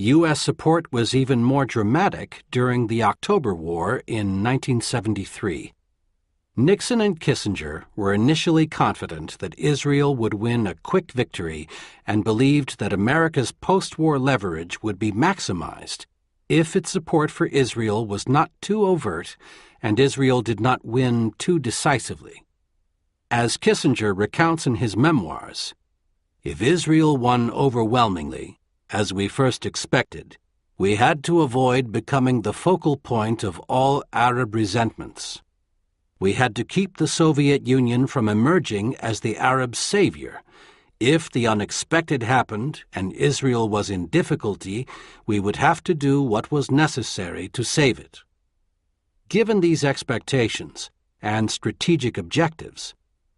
U.S. support was even more dramatic during the October War in 1973. Nixon and Kissinger were initially confident that Israel would win a quick victory and believed that America's post-war leverage would be maximized if its support for Israel was not too overt and Israel did not win too decisively. As Kissinger recounts in his memoirs, "If Israel won overwhelmingly, as we first expected, we had to avoid becoming the focal point of all Arab resentments. We had to keep the Soviet Union from emerging as the Arab savior. If the unexpected happened and Israel was in difficulty, we would have to do what was necessary to save it." Given these expectations and strategic objectives,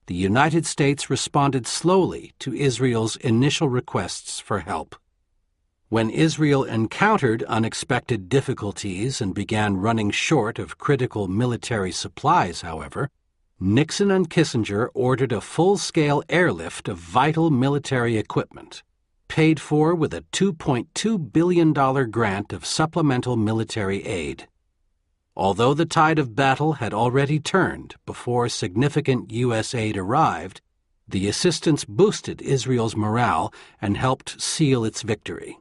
the United States responded slowly to Israel's initial requests for help. When Israel encountered unexpected difficulties and began running short of critical military supplies, however, Nixon and Kissinger ordered a full-scale airlift of vital military equipment, paid for with a $2.2 billion grant of supplemental military aid. Although the tide of battle had already turned before significant U.S. aid arrived, the assistance boosted Israel's morale and helped seal its victory.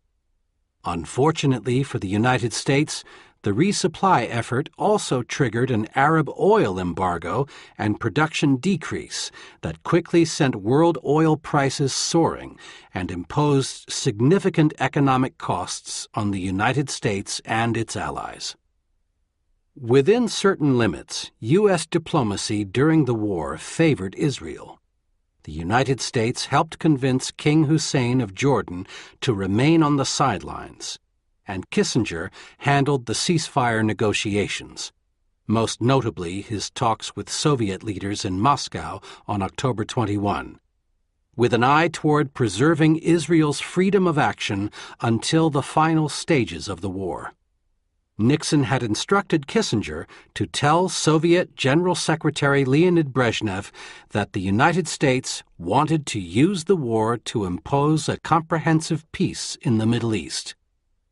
Unfortunately for the United States, the resupply effort also triggered an Arab oil embargo and production decrease that quickly sent world oil prices soaring and imposed significant economic costs on the United States and its allies. Within certain limits, U.S. diplomacy during the war favored Israel. The United States helped convince King Hussein of Jordan to remain on the sidelines, and Kissinger handled the ceasefire negotiations, most notably his talks with Soviet leaders in Moscow on October 21, with an eye toward preserving Israel's freedom of action until the final stages of the war. Nixon had instructed Kissinger to tell Soviet General Secretary Leonid Brezhnev that the United States wanted to use the war to impose a comprehensive peace in the Middle East.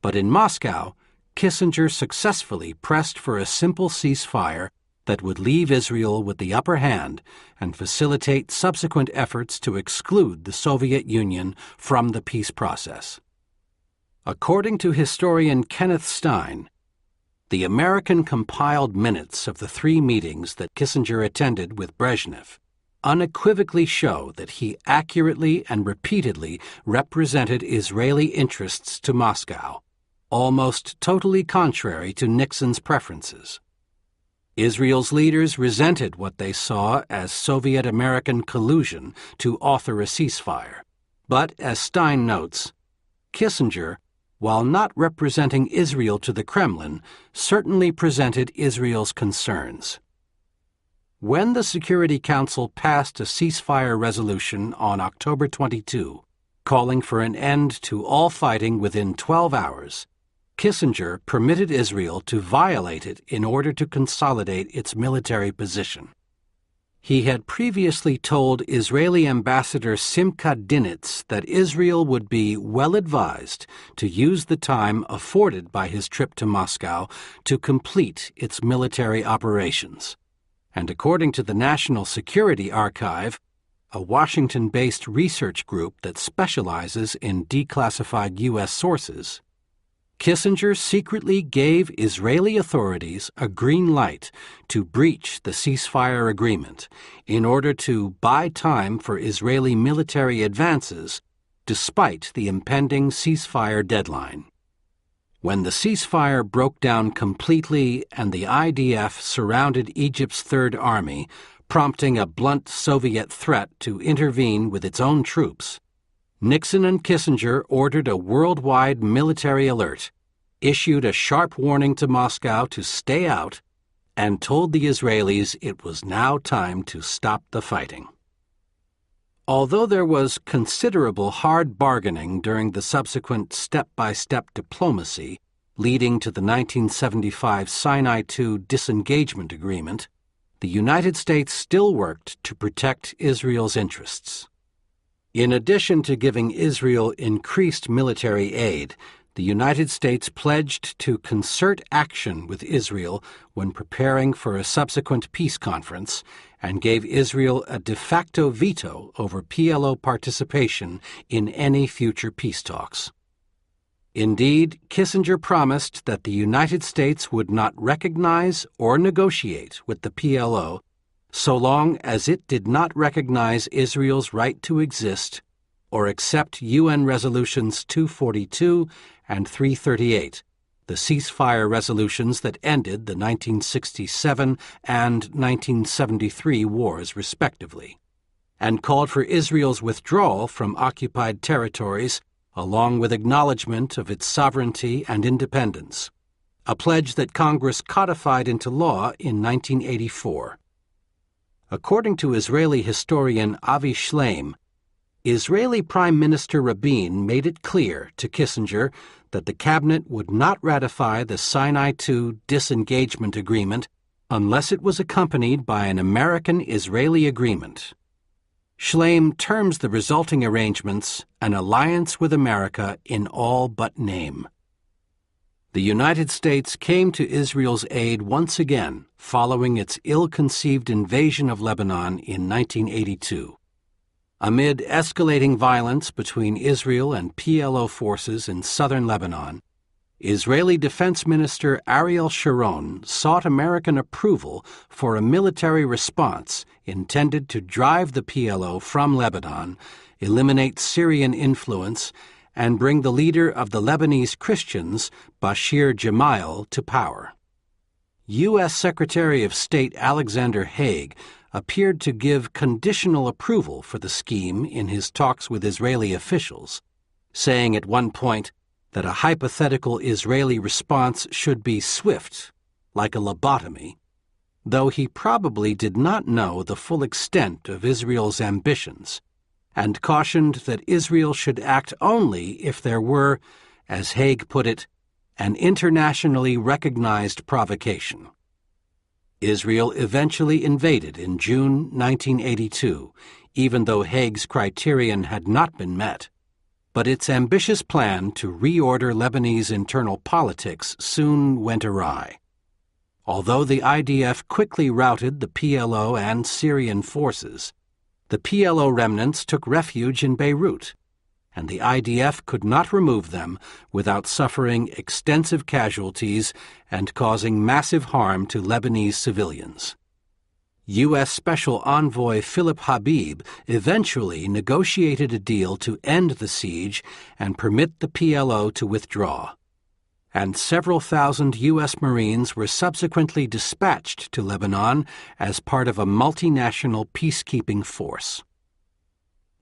But in Moscow, Kissinger successfully pressed for a simple ceasefire that would leave Israel with the upper hand and facilitate subsequent efforts to exclude the Soviet Union from the peace process. According to historian Kenneth Stein, the American compiled minutes of the 3 meetings that Kissinger attended with Brezhnev unequivocally show that he accurately and repeatedly represented Israeli interests to Moscow, almost totally contrary to Nixon's preferences. Israel's leaders resented what they saw as Soviet-American collusion to author a ceasefire. But, as Stein notes, Kissinger, while not representing Israel to the Kremlin, certainly presented Israel's concerns. When the Security Council passed a ceasefire resolution on October 22, calling for an end to all fighting within 12 hours, Kissinger permitted Israel to violate it in order to consolidate its military position. He had previously told Israeli Ambassador Simcha Dinitz that Israel would be well advised to use the time afforded by his trip to Moscow to complete its military operations. And according to the National Security Archive, a Washington-based research group that specializes in declassified U.S. sources, Kissinger secretly gave Israeli authorities a green light to breach the ceasefire agreement in order to buy time for Israeli military advances despite the impending ceasefire deadline. When the ceasefire broke down completely and the IDF surrounded Egypt's Third Army, prompting a blunt Soviet threat to intervene with its own troops, Nixon and Kissinger ordered a worldwide military alert, issued a sharp warning to Moscow to stay out, and told the Israelis it was now time to stop the fighting. Although there was considerable hard bargaining during the subsequent step-by-step diplomacy leading to the 1975 Sinai II disengagement agreement, the United States still worked to protect Israel's interests. In addition to giving Israel increased military aid, the United States pledged to concert action with Israel when preparing for a subsequent peace conference and gave Israel a de facto veto over PLO participation in any future peace talks. Indeed, Kissinger promised that the United States would not recognize or negotiate with the PLO so long as it did not recognize Israel's right to exist or accept UN Resolutions 242 and 338, the ceasefire resolutions that ended the 1967 and 1973 wars, respectively, and called for Israel's withdrawal from occupied territories along with acknowledgement of its sovereignty and independence, a pledge that Congress codified into law in 1984. According to Israeli historian Avi Shleim, Israeli Prime Minister Rabin made it clear to Kissinger that the cabinet would not ratify the Sinai II disengagement agreement unless it was accompanied by an American-Israeli agreement. Shleim terms the resulting arrangements an alliance with America in all but name. The United States came to Israel's aid once again following its ill-conceived invasion of Lebanon in 1982. Amid escalating violence between Israel and PLO forces in southern Lebanon, Israeli Defense Minister Ariel Sharon sought American approval for a military response intended to drive the PLO from Lebanon, eliminate Syrian influence, and bring the leader of the Lebanese Christians, Bashir Gemayel, to power. U.S. Secretary of State Alexander Haig appeared to give conditional approval for the scheme in his talks with Israeli officials, saying at one point that a hypothetical Israeli response should be swift, like a lobotomy, though he probably did not know the full extent of Israel's ambitions, and cautioned that Israel should act only if there were, as Haig put it, an internationally recognized provocation. Israel eventually invaded in June 1982, even though Haig's criterion had not been met, but its ambitious plan to reorder Lebanese internal politics soon went awry. Although the IDF quickly routed the PLO and Syrian forces, the PLO remnants took refuge in Beirut, and the IDF could not remove them without suffering extensive casualties and causing massive harm to Lebanese civilians. U.S. Special Envoy Philip Habib eventually negotiated a deal to end the siege and permit the PLO to withdraw, and several thousand U.S. Marines were subsequently dispatched to Lebanon as part of a multinational peacekeeping force.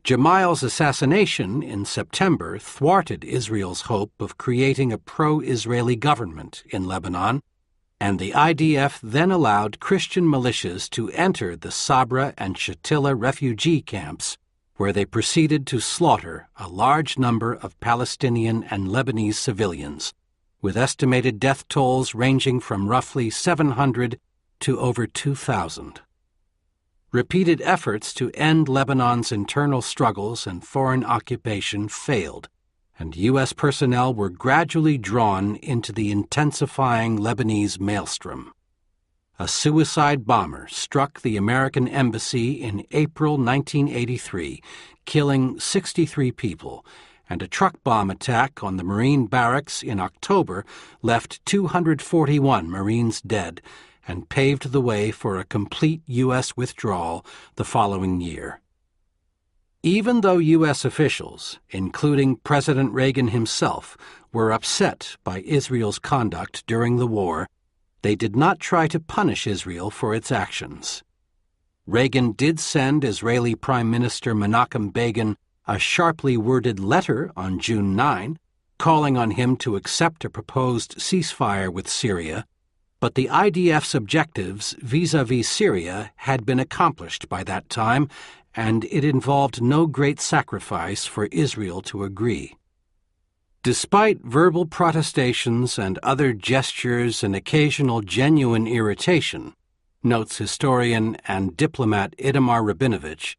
Gemayel's assassination in September thwarted Israel's hope of creating a pro-Israeli government in Lebanon, and the IDF then allowed Christian militias to enter the Sabra and Shatila refugee camps, where they proceeded to slaughter a large number of Palestinian and Lebanese civilians, with estimated death tolls ranging from roughly 700 to over 2,000. Repeated efforts to end Lebanon's internal struggles and foreign occupation failed, and U.S. personnel were gradually drawn into the intensifying Lebanese maelstrom. A suicide bomber struck the American embassy in April 1983, killing 63 people, and a truck bomb attack on the Marine barracks in October left 241 Marines dead and paved the way for a complete U.S. withdrawal the following year. Even though U.S. officials, including President Reagan himself, were upset by Israel's conduct during the war, they did not try to punish Israel for its actions. Reagan did send Israeli Prime Minister Menachem Begin a sharply worded letter on June 9, calling on him to accept a proposed ceasefire with Syria, but the IDF's objectives vis-à-vis Syria had been accomplished by that time, and it involved no great sacrifice for Israel to agree. Despite verbal protestations and other gestures and occasional genuine irritation, notes historian and diplomat Itamar Rabinovich,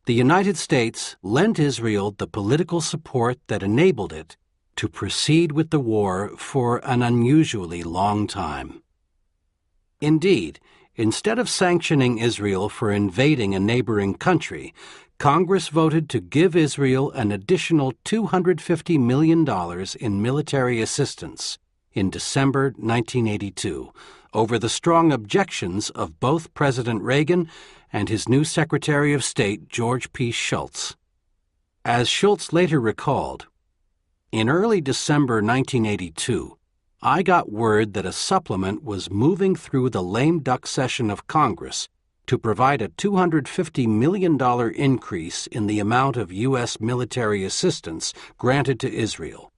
the United States lent Israel the political support that enabled it to proceed with the war for an unusually long time. Indeed, instead of sanctioning Israel for invading a neighboring country, Congress voted to give Israel an additional $250 million in military assistance in December 1982, over the strong objections of both President Reagan and his new Secretary of State, George P. Shultz. As Shultz later recalled, "In early December 1982, I got word that a supplement was moving through the lame duck session of Congress to provide a $250 million increase in the amount of U.S. military assistance granted to Israel.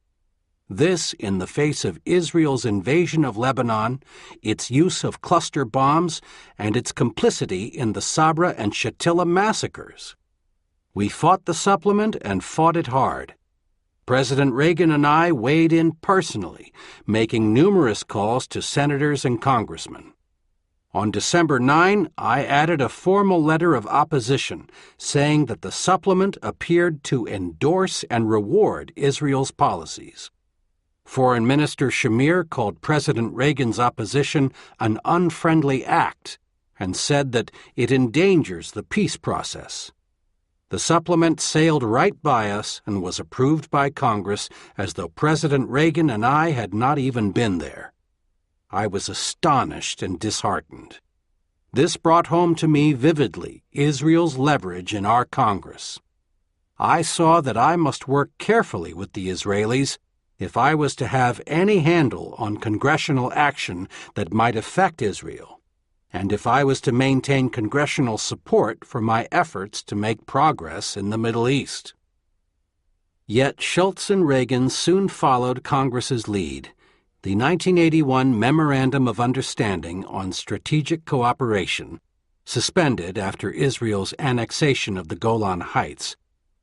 This in the face of Israel's invasion of Lebanon, its use of cluster bombs, and its complicity in the Sabra and Shatila massacres. We fought the supplement and fought it hard. President Reagan and I weighed in personally, making numerous calls to senators and congressmen. On December 9, I added a formal letter of opposition saying that the supplement appeared to endorse and reward Israel's policies. Foreign Minister Shamir called President Reagan's opposition an unfriendly act and said that it endangers the peace process. The supplement sailed right by us and was approved by Congress as though President Reagan and I had not even been there. I was astonished and disheartened. This brought home to me vividly Israel's leverage in our Congress. I saw that I must work carefully with the Israelis if I was to have any handle on congressional action that might affect Israel, and if I was to maintain congressional support for my efforts to make progress in the Middle East." Yet Shultz and Reagan soon followed Congress's lead. The 1981 Memorandum of Understanding on Strategic Cooperation, suspended after Israel's annexation of the Golan Heights,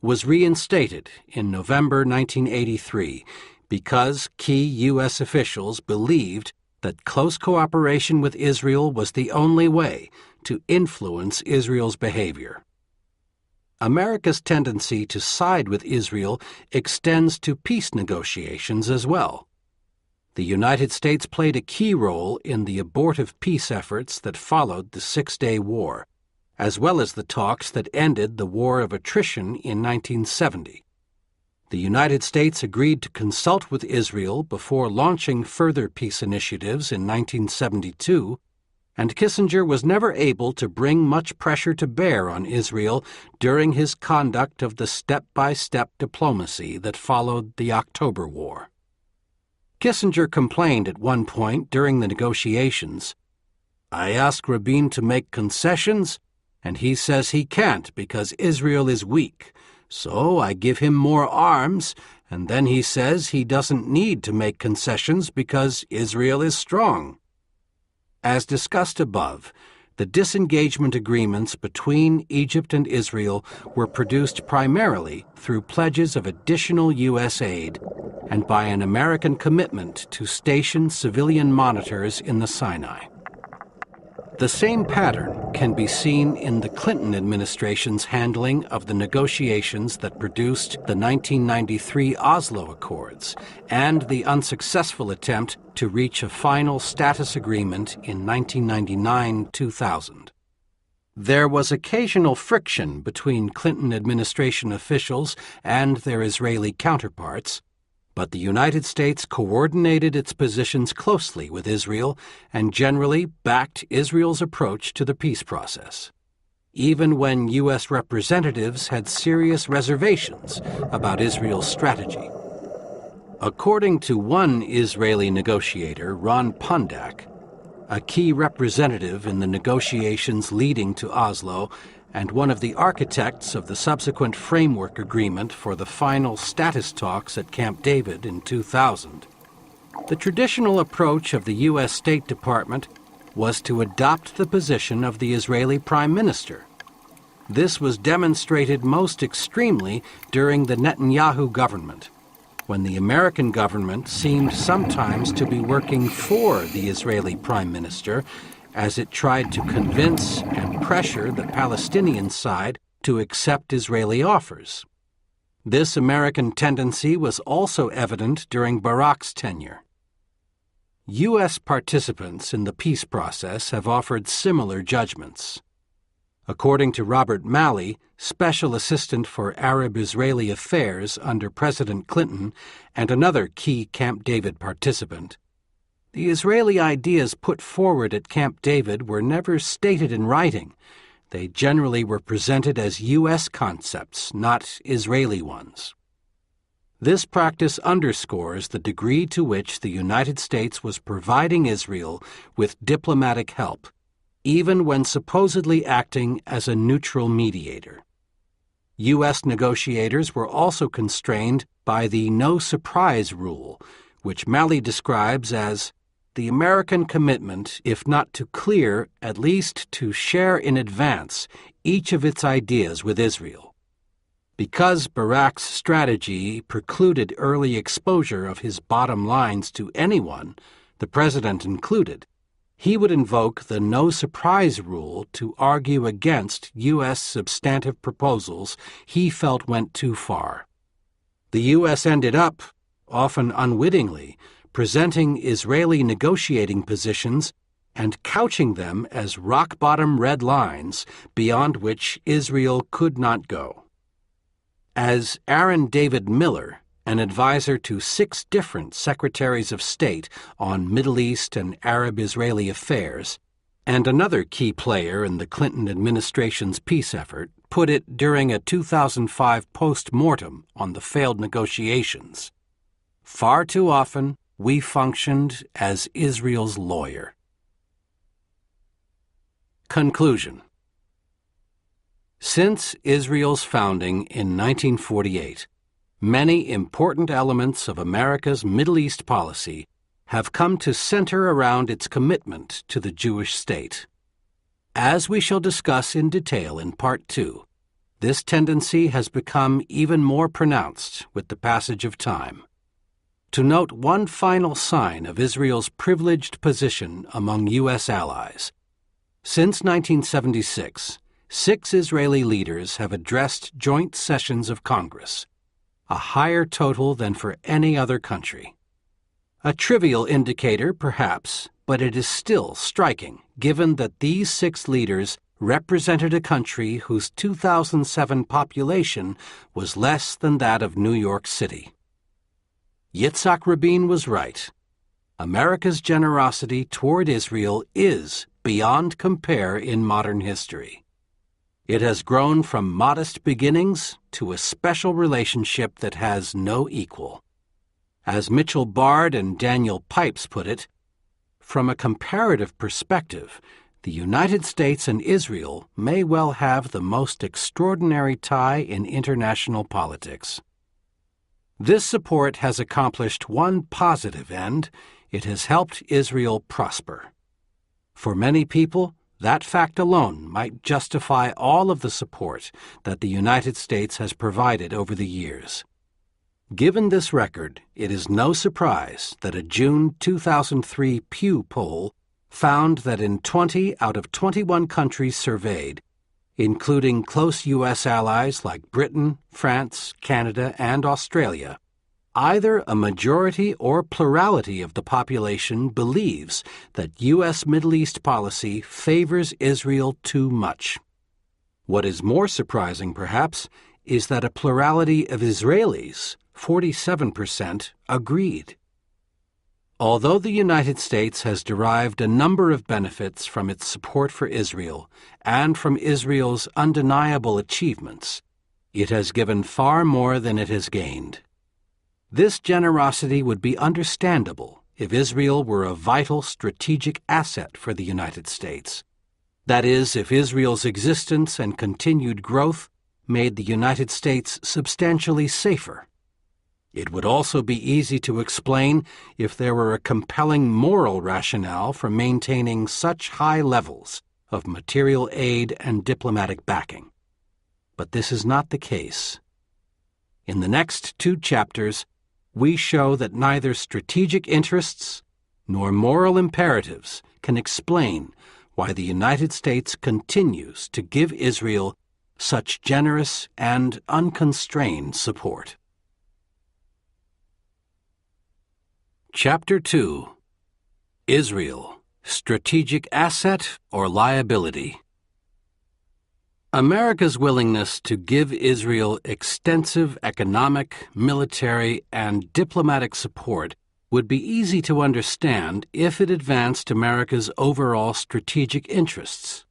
was reinstated in November 1983 because key U.S. officials believed that close cooperation with Israel was the only way to influence Israel's behavior. America's tendency to side with Israel extends to peace negotiations as well. The United States played a key role in the abortive peace efforts that followed the Six-Day War, as well as the talks that ended the War of Attrition in 1970. The United States agreed to consult with Israel before launching further peace initiatives in 1972, and Kissinger was never able to bring much pressure to bear on Israel during his conduct of the step-by-step diplomacy that followed the October War. Kissinger complained at one point during the negotiations, "I ask Rabin to make concessions, and he says he can't because Israel is weak. So I give him more arms, and then he says he doesn't need to make concessions because Israel is strong." As discussed above, the disengagement agreements between Egypt and Israel were produced primarily through pledges of additional U.S. aid and by an American commitment to station civilian monitors in the Sinai. The same pattern can be seen in the Clinton administration's handling of the negotiations that produced the 1993 Oslo Accords and the unsuccessful attempt to reach a final status agreement in 1999-2000. There was occasional friction between Clinton administration officials and their Israeli counterparts, but the United States coordinated its positions closely with Israel and generally backed Israel's approach to the peace process, even when U.S. representatives had serious reservations about Israel's strategy. According to one Israeli negotiator, Ron Pundak, a key representative in the negotiations leading to Oslo and one of the architects of the subsequent framework agreement for the final status talks at Camp David in 2000, the traditional approach of the U.S. State Department was to adopt the position of the Israeli Prime Minister. This was demonstrated most extremely during the Netanyahu government, when the American government seemed sometimes to be working for the Israeli Prime Minister as it tried to convince and pressure the Palestinian side to accept Israeli offers. This American tendency was also evident during Barak's tenure. U.S. participants in the peace process have offered similar judgments. According to Robert Malley, Special Assistant for Arab-Israeli Affairs under President Clinton and another key Camp David participant, the Israeli ideas put forward at Camp David were never stated in writing. They generally were presented as U.S. concepts, not Israeli ones. This practice underscores the degree to which the United States was providing Israel with diplomatic help, even when supposedly acting as a neutral mediator. U.S. negotiators were also constrained by the no-surprise rule, which Malley describes as the American commitment, if not to clear, at least to share in advance each of its ideas with Israel. Because Barak's strategy precluded early exposure of his bottom lines to anyone, the president included, he would invoke the no-surprise rule to argue against U.S. substantive proposals he felt went too far. The U.S. ended up, often unwittingly, presenting Israeli negotiating positions and couching them as rock-bottom red lines beyond which Israel could not go. As Aaron David Miller, an advisor to 6 different secretaries of state on Middle East and Arab-Israeli affairs, and another key player in the Clinton administration's peace effort, put it during a 2005 post-mortem on the failed negotiations, far too often we functioned as Israel's lawyer. Conclusion. Since Israel's founding in 1948, many important elements of America's Middle East policy have come to center around its commitment to the Jewish state. As we shall discuss in detail in Part 2, this tendency has become even more pronounced with the passage of time. To note one final sign of Israel's privileged position among U.S. allies, since 1976, 6 Israeli leaders have addressed joint sessions of Congress, a higher total than for any other country. A trivial indicator, perhaps, but it is still striking, given that these 6 leaders represented a country whose 2007 population was less than that of New York City. Yitzhak Rabin was right. America's generosity toward Israel is beyond compare in modern history. It has grown from modest beginnings to a special relationship that has no equal. As Mitchell Bard and Daniel Pipes put it, from a comparative perspective, the United States and Israel may well have the most extraordinary tie in international politics. This support has accomplished one positive end: it has helped Israel prosper. For many people, that fact alone might justify all of the support that the United States has provided over the years. Given this record, it is no surprise that a June 2003 Pew poll found that in 20 out of 21 countries surveyed, including close U.S. allies like Britain, France, Canada, and Australia, either a majority or plurality of the population believes that U.S. Middle East policy favors Israel too much. What is more surprising, perhaps, is that a plurality of Israelis, 47%, agreed. Although the United States has derived a number of benefits from its support for Israel and from Israel's undeniable achievements, it has given far more than it has gained. This generosity would be understandable if Israel were a vital strategic asset for the United States. That is, if Israel's existence and continued growth made the United States substantially safer. It would also be easy to explain if there were a compelling moral rationale for maintaining such high levels of material aid and diplomatic backing. But this is not the case. In the next 2 chapters, we show that neither strategic interests nor moral imperatives can explain why the United States continues to give Israel such generous and unconstrained support. Chapter 2: Israel, Strategic Asset or Liability. America's willingness to give Israel extensive economic, military, and diplomatic support would be easy to understand if it advanced America's overall strategic interests.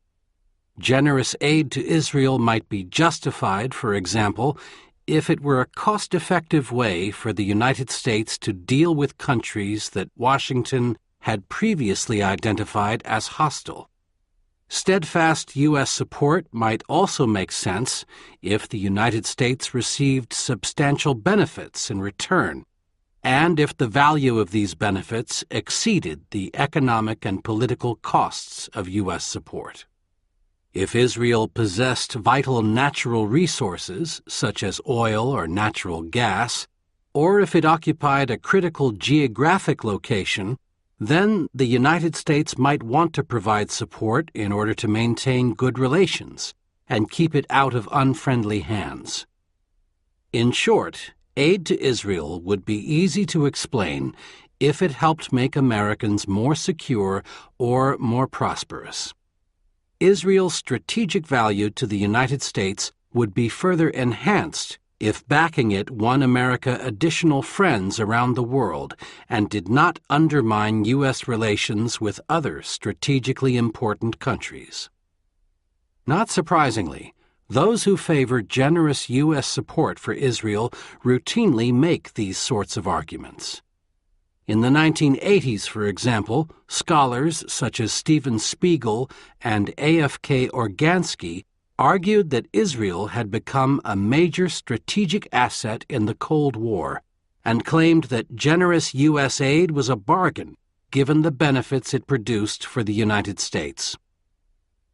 Generous aid to Israel might be justified, for example, if it were a cost-effective way for the United States to deal with countries that Washington had previously identified as hostile. Steadfast U.S. support might also make sense if the United States received substantial benefits in return, and if the value of these benefits exceeded the economic and political costs of U.S. support. If Israel possessed vital natural resources, such as oil or natural gas, or if it occupied a critical geographic location, then the United States might want to provide support in order to maintain good relations and keep it out of unfriendly hands. In short, aid to Israel would be easy to explain if it helped make Americans more secure or more prosperous. Israel's strategic value to the United States would be further enhanced if backing it won America additional friends around the world and did not undermine U.S. relations with other strategically important countries. Not surprisingly, those who favor generous U.S. support for Israel routinely make these sorts of arguments. In the 1980s, for example, scholars such as Steven Spiegel and A.F.K. Organsky argued that Israel had become a major strategic asset in the Cold War and claimed that generous U.S. aid was a bargain given the benefits it produced for the United States.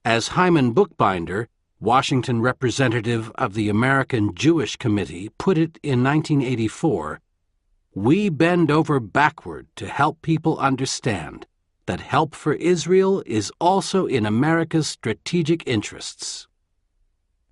As Hyman Bookbinder, Washington representative of the American Jewish Committee, put it in 1984, "We bend over backward to help people understand that help for Israel is also in America's strategic interests."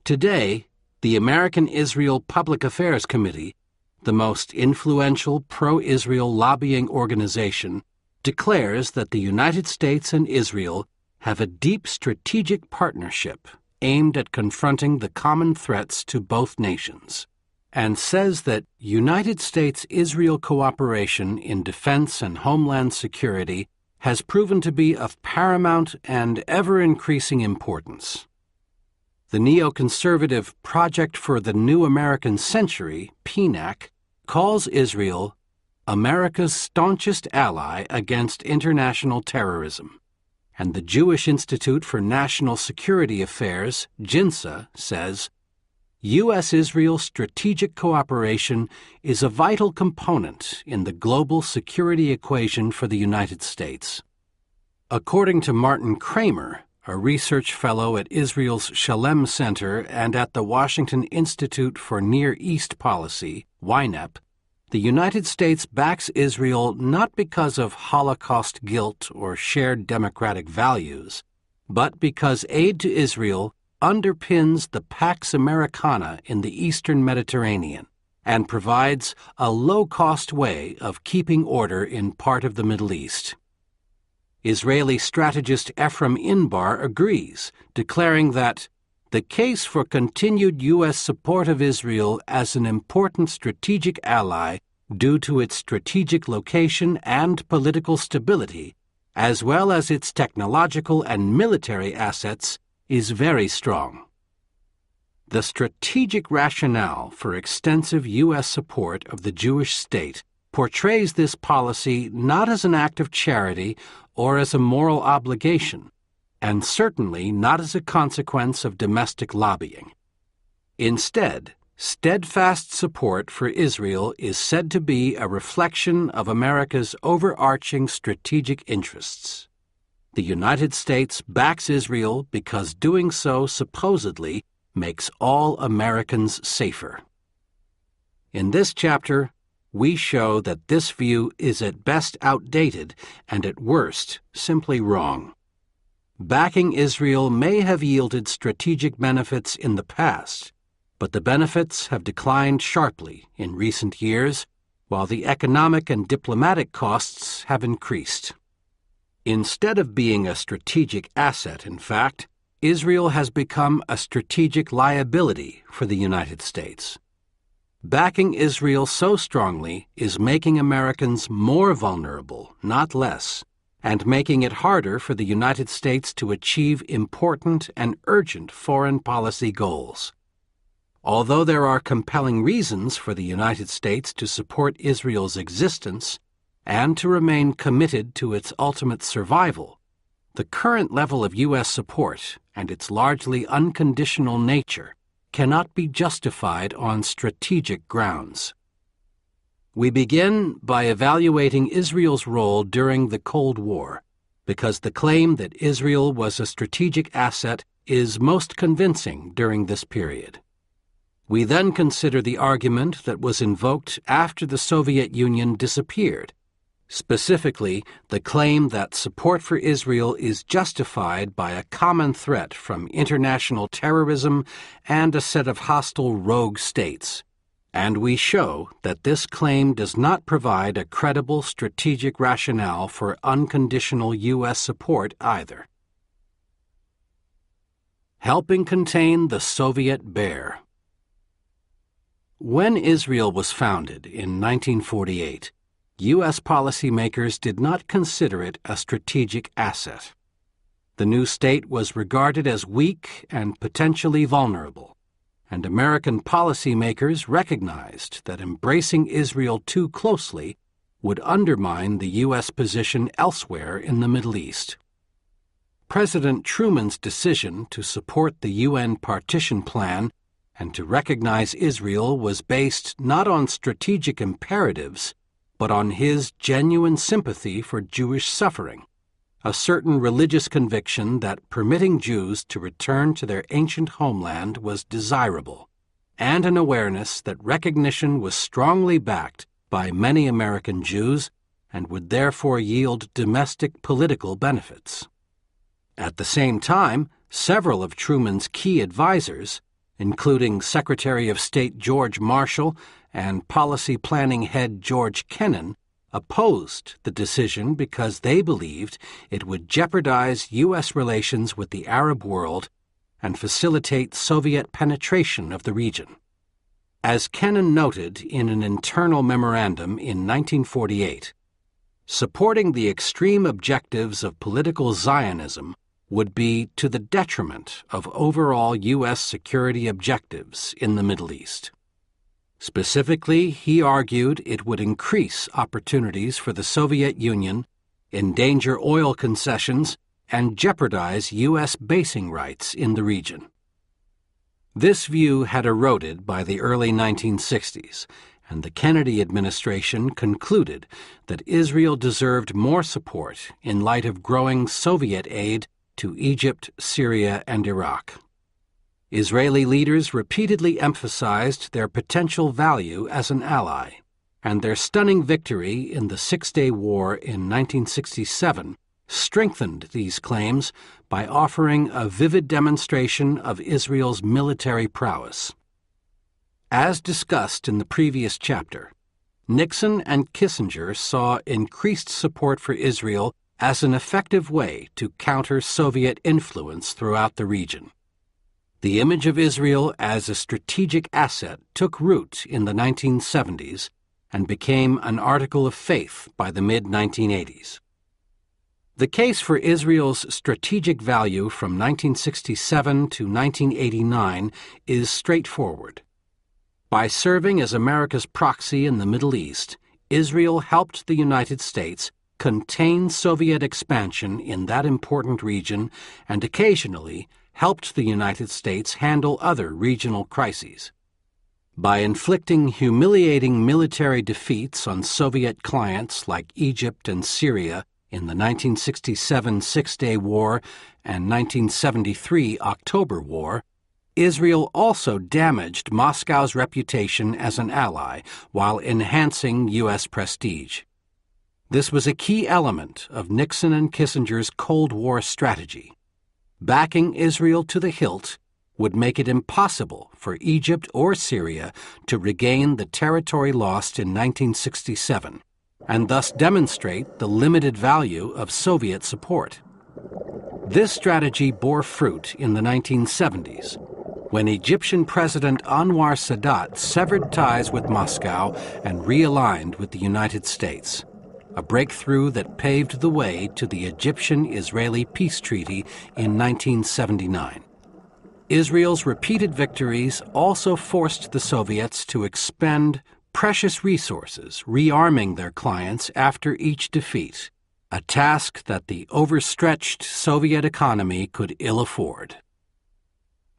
Today, the American Israel Public Affairs Committee, the most influential pro-Israel lobbying organization, declares that the United States and Israel have a deep strategic partnership aimed at confronting the common threats to both nations, and says that United States-Israel cooperation in defense and homeland security has proven to be of paramount and ever-increasing importance. The neoconservative Project for the New American Century, PNAC, calls Israel America's staunchest ally against international terrorism, and the Jewish Institute for National Security Affairs, JINSA, says, U.S.-Israel strategic cooperation is a vital component in the global security equation for the United States. According to Martin Kramer, a research fellow at Israel's Shalem Center and at the Washington Institute for Near East Policy, YNEP, the United States backs Israel not because of Holocaust guilt or shared democratic values, but because aid to Israel underpins the Pax Americana in the Eastern Mediterranean and provides a low-cost way of keeping order in part of the Middle East. Israeli strategist Ephraim Inbar agrees, declaring that the case for continued U.S. support of Israel as an important strategic ally due to its strategic location and political stability, as well as its technological and military assets, is very strong. The strategic rationale for extensive U.S. support of the Jewish state portrays this policy not as an act of charity or as a moral obligation, and certainly not as a consequence of domestic lobbying. Instead, steadfast support for Israel is said to be a reflection of America's overarching strategic interests. The United States backs Israel because doing so supposedly makes all Americans safer. In this chapter, we show that this view is at best outdated and at worst simply wrong. Backing Israel may have yielded strategic benefits in the past, but the benefits have declined sharply in recent years, while the economic and diplomatic costs have increased. Instead of being a strategic asset, in fact, Israel has become a strategic liability for the United States. Backing Israel so strongly is making Americans more vulnerable, not less, and making it harder for the United States to achieve important and urgent foreign policy goals. Although there are compelling reasons for the United States to support Israel's existence and to remain committed to its ultimate survival, the current level of U.S. support and its largely unconditional nature cannot be justified on strategic grounds. We begin by evaluating Israel's role during the Cold War, because the claim that Israel was a strategic asset is most convincing during this period. We then consider the argument that was invoked after the Soviet Union disappeared, specifically the claim that support for Israel is justified by a common threat from international terrorism and a set of hostile rogue states. And we show that this claim does not provide a credible strategic rationale for unconditional U.S. support either. Helping contain the Soviet bear. When Israel was founded in 1948, U.S. policymakers did not consider it a strategic asset. The new state was regarded as weak and potentially vulnerable, and American policymakers recognized that embracing Israel too closely would undermine the U.S. position elsewhere in the Middle East. President Truman's decision to support the UN partition plan and to recognize Israel was based not on strategic imperatives, but on his genuine sympathy for Jewish suffering, a certain religious conviction that permitting Jews to return to their ancient homeland was desirable, and an awareness that recognition was strongly backed by many American Jews and would therefore yield domestic political benefits. At the same time, several of Truman's key advisers, including Secretary of State George Marshall and policy planning head George Kennan, opposed the decision because they believed it would jeopardize U.S. relations with the Arab world and facilitate Soviet penetration of the region. As Kennan noted in an internal memorandum in 1948, supporting the extreme objectives of political Zionism would be to the detriment of overall U.S. security objectives in the Middle East. Specifically, he argued it would increase opportunities for the Soviet Union, endanger oil concessions, and jeopardize U.S. basing rights in the region. This view had eroded by the early 1960s, and the Kennedy administration concluded that Israel deserved more support in light of growing Soviet aid to Egypt, Syria, and Iraq. Israeli leaders repeatedly emphasized their potential value as an ally, and their stunning victory in the Six-Day War in 1967 strengthened these claims by offering a vivid demonstration of Israel's military prowess. As discussed in the previous chapter, Nixon and Kissinger saw increased support for Israel as an effective way to counter Soviet influence throughout the region. The image of Israel as a strategic asset took root in the 1970s and became an article of faith by the mid-1980s. The case for Israel's strategic value from 1967 to 1989 is straightforward. By serving as America's proxy in the Middle East, Israel helped the United States contain Soviet expansion in that important region and occasionally helped the United States handle other regional crises. By inflicting humiliating military defeats on Soviet clients like Egypt and Syria in the 1967 Six-Day War and 1973 October War, Israel also damaged Moscow's reputation as an ally while enhancing U.S. prestige. This was a key element of Nixon and Kissinger's Cold War strategy, backing Israel to the hilt would make it impossible for Egypt or Syria to regain the territory lost in 1967, and thus demonstrate the limited value of Soviet support. This strategy bore fruit in the 1970s, when Egyptian President Anwar Sadat severed ties with Moscow and realigned with the United States, a breakthrough that paved the way to the Egyptian-Israeli peace treaty in 1979. Israel's repeated victories also forced the Soviets to expend precious resources rearming their clients after each defeat, a task that the overstretched Soviet economy could ill afford.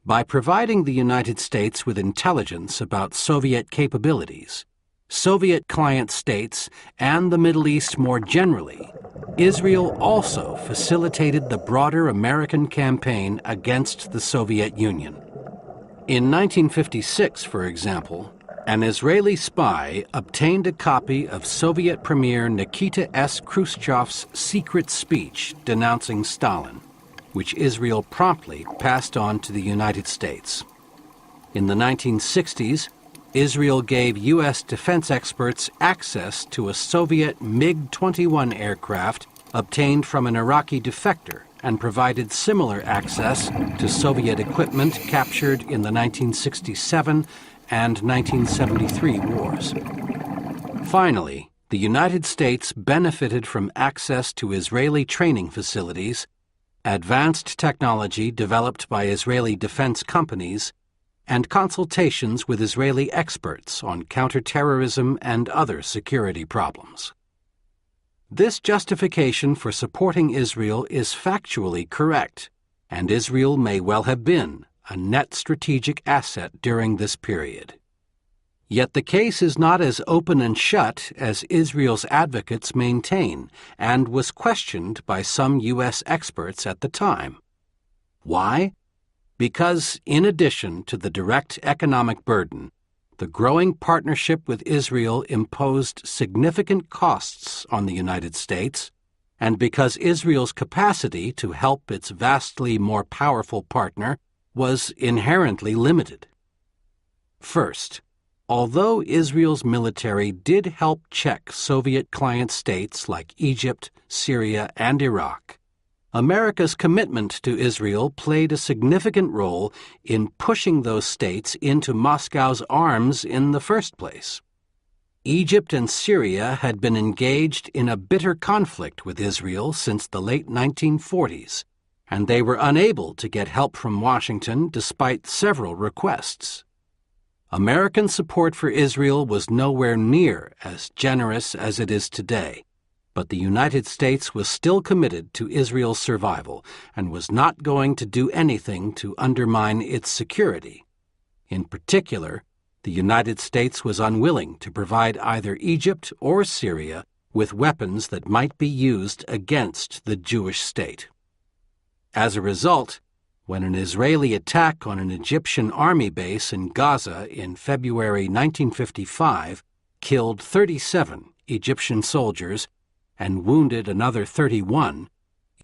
By providing the United States with intelligence about Soviet capabilities, Soviet client states, and the Middle East more generally, Israel also facilitated the broader American campaign against the Soviet Union. In 1956, for example, an Israeli spy obtained a copy of Soviet Premier Nikita S. Khrushchev's secret speech denouncing Stalin, which Israel promptly passed on to the United States. In the 1960s, Israel gave U.S. defense experts access to a Soviet MiG-21 aircraft obtained from an Iraqi defector and provided similar access to Soviet equipment captured in the 1967 and 1973 wars. Finally, the United States benefited from access to Israeli training facilities, advanced technology developed by Israeli defense companies, and consultations with Israeli experts on counterterrorism and other security problems. This justification for supporting Israel is factually correct, and Israel may well have been a net strategic asset during this period. Yet the case is not as open and shut as Israel's advocates maintain, and was questioned by some U.S. experts at the time. Why? Because, in addition to the direct economic burden, the growing partnership with Israel imposed significant costs on the United States, and because Israel's capacity to help its vastly more powerful partner was inherently limited. First, although Israel's military did help check Soviet client states like Egypt, Syria, and Iraq, America's commitment to Israel played a significant role in pushing those states into Moscow's arms in the first place. Egypt and Syria had been engaged in a bitter conflict with Israel since the late 1940s, and they were unable to get help from Washington despite several requests. American support for Israel was nowhere near as generous as it is today, but the United States was still committed to Israel's survival and was not going to do anything to undermine its security. In particular, the United States was unwilling to provide either Egypt or Syria with weapons that might be used against the Jewish state. As a result, when an Israeli attack on an Egyptian army base in Gaza in February 1955 killed 37 Egyptian soldiers and wounded another 31,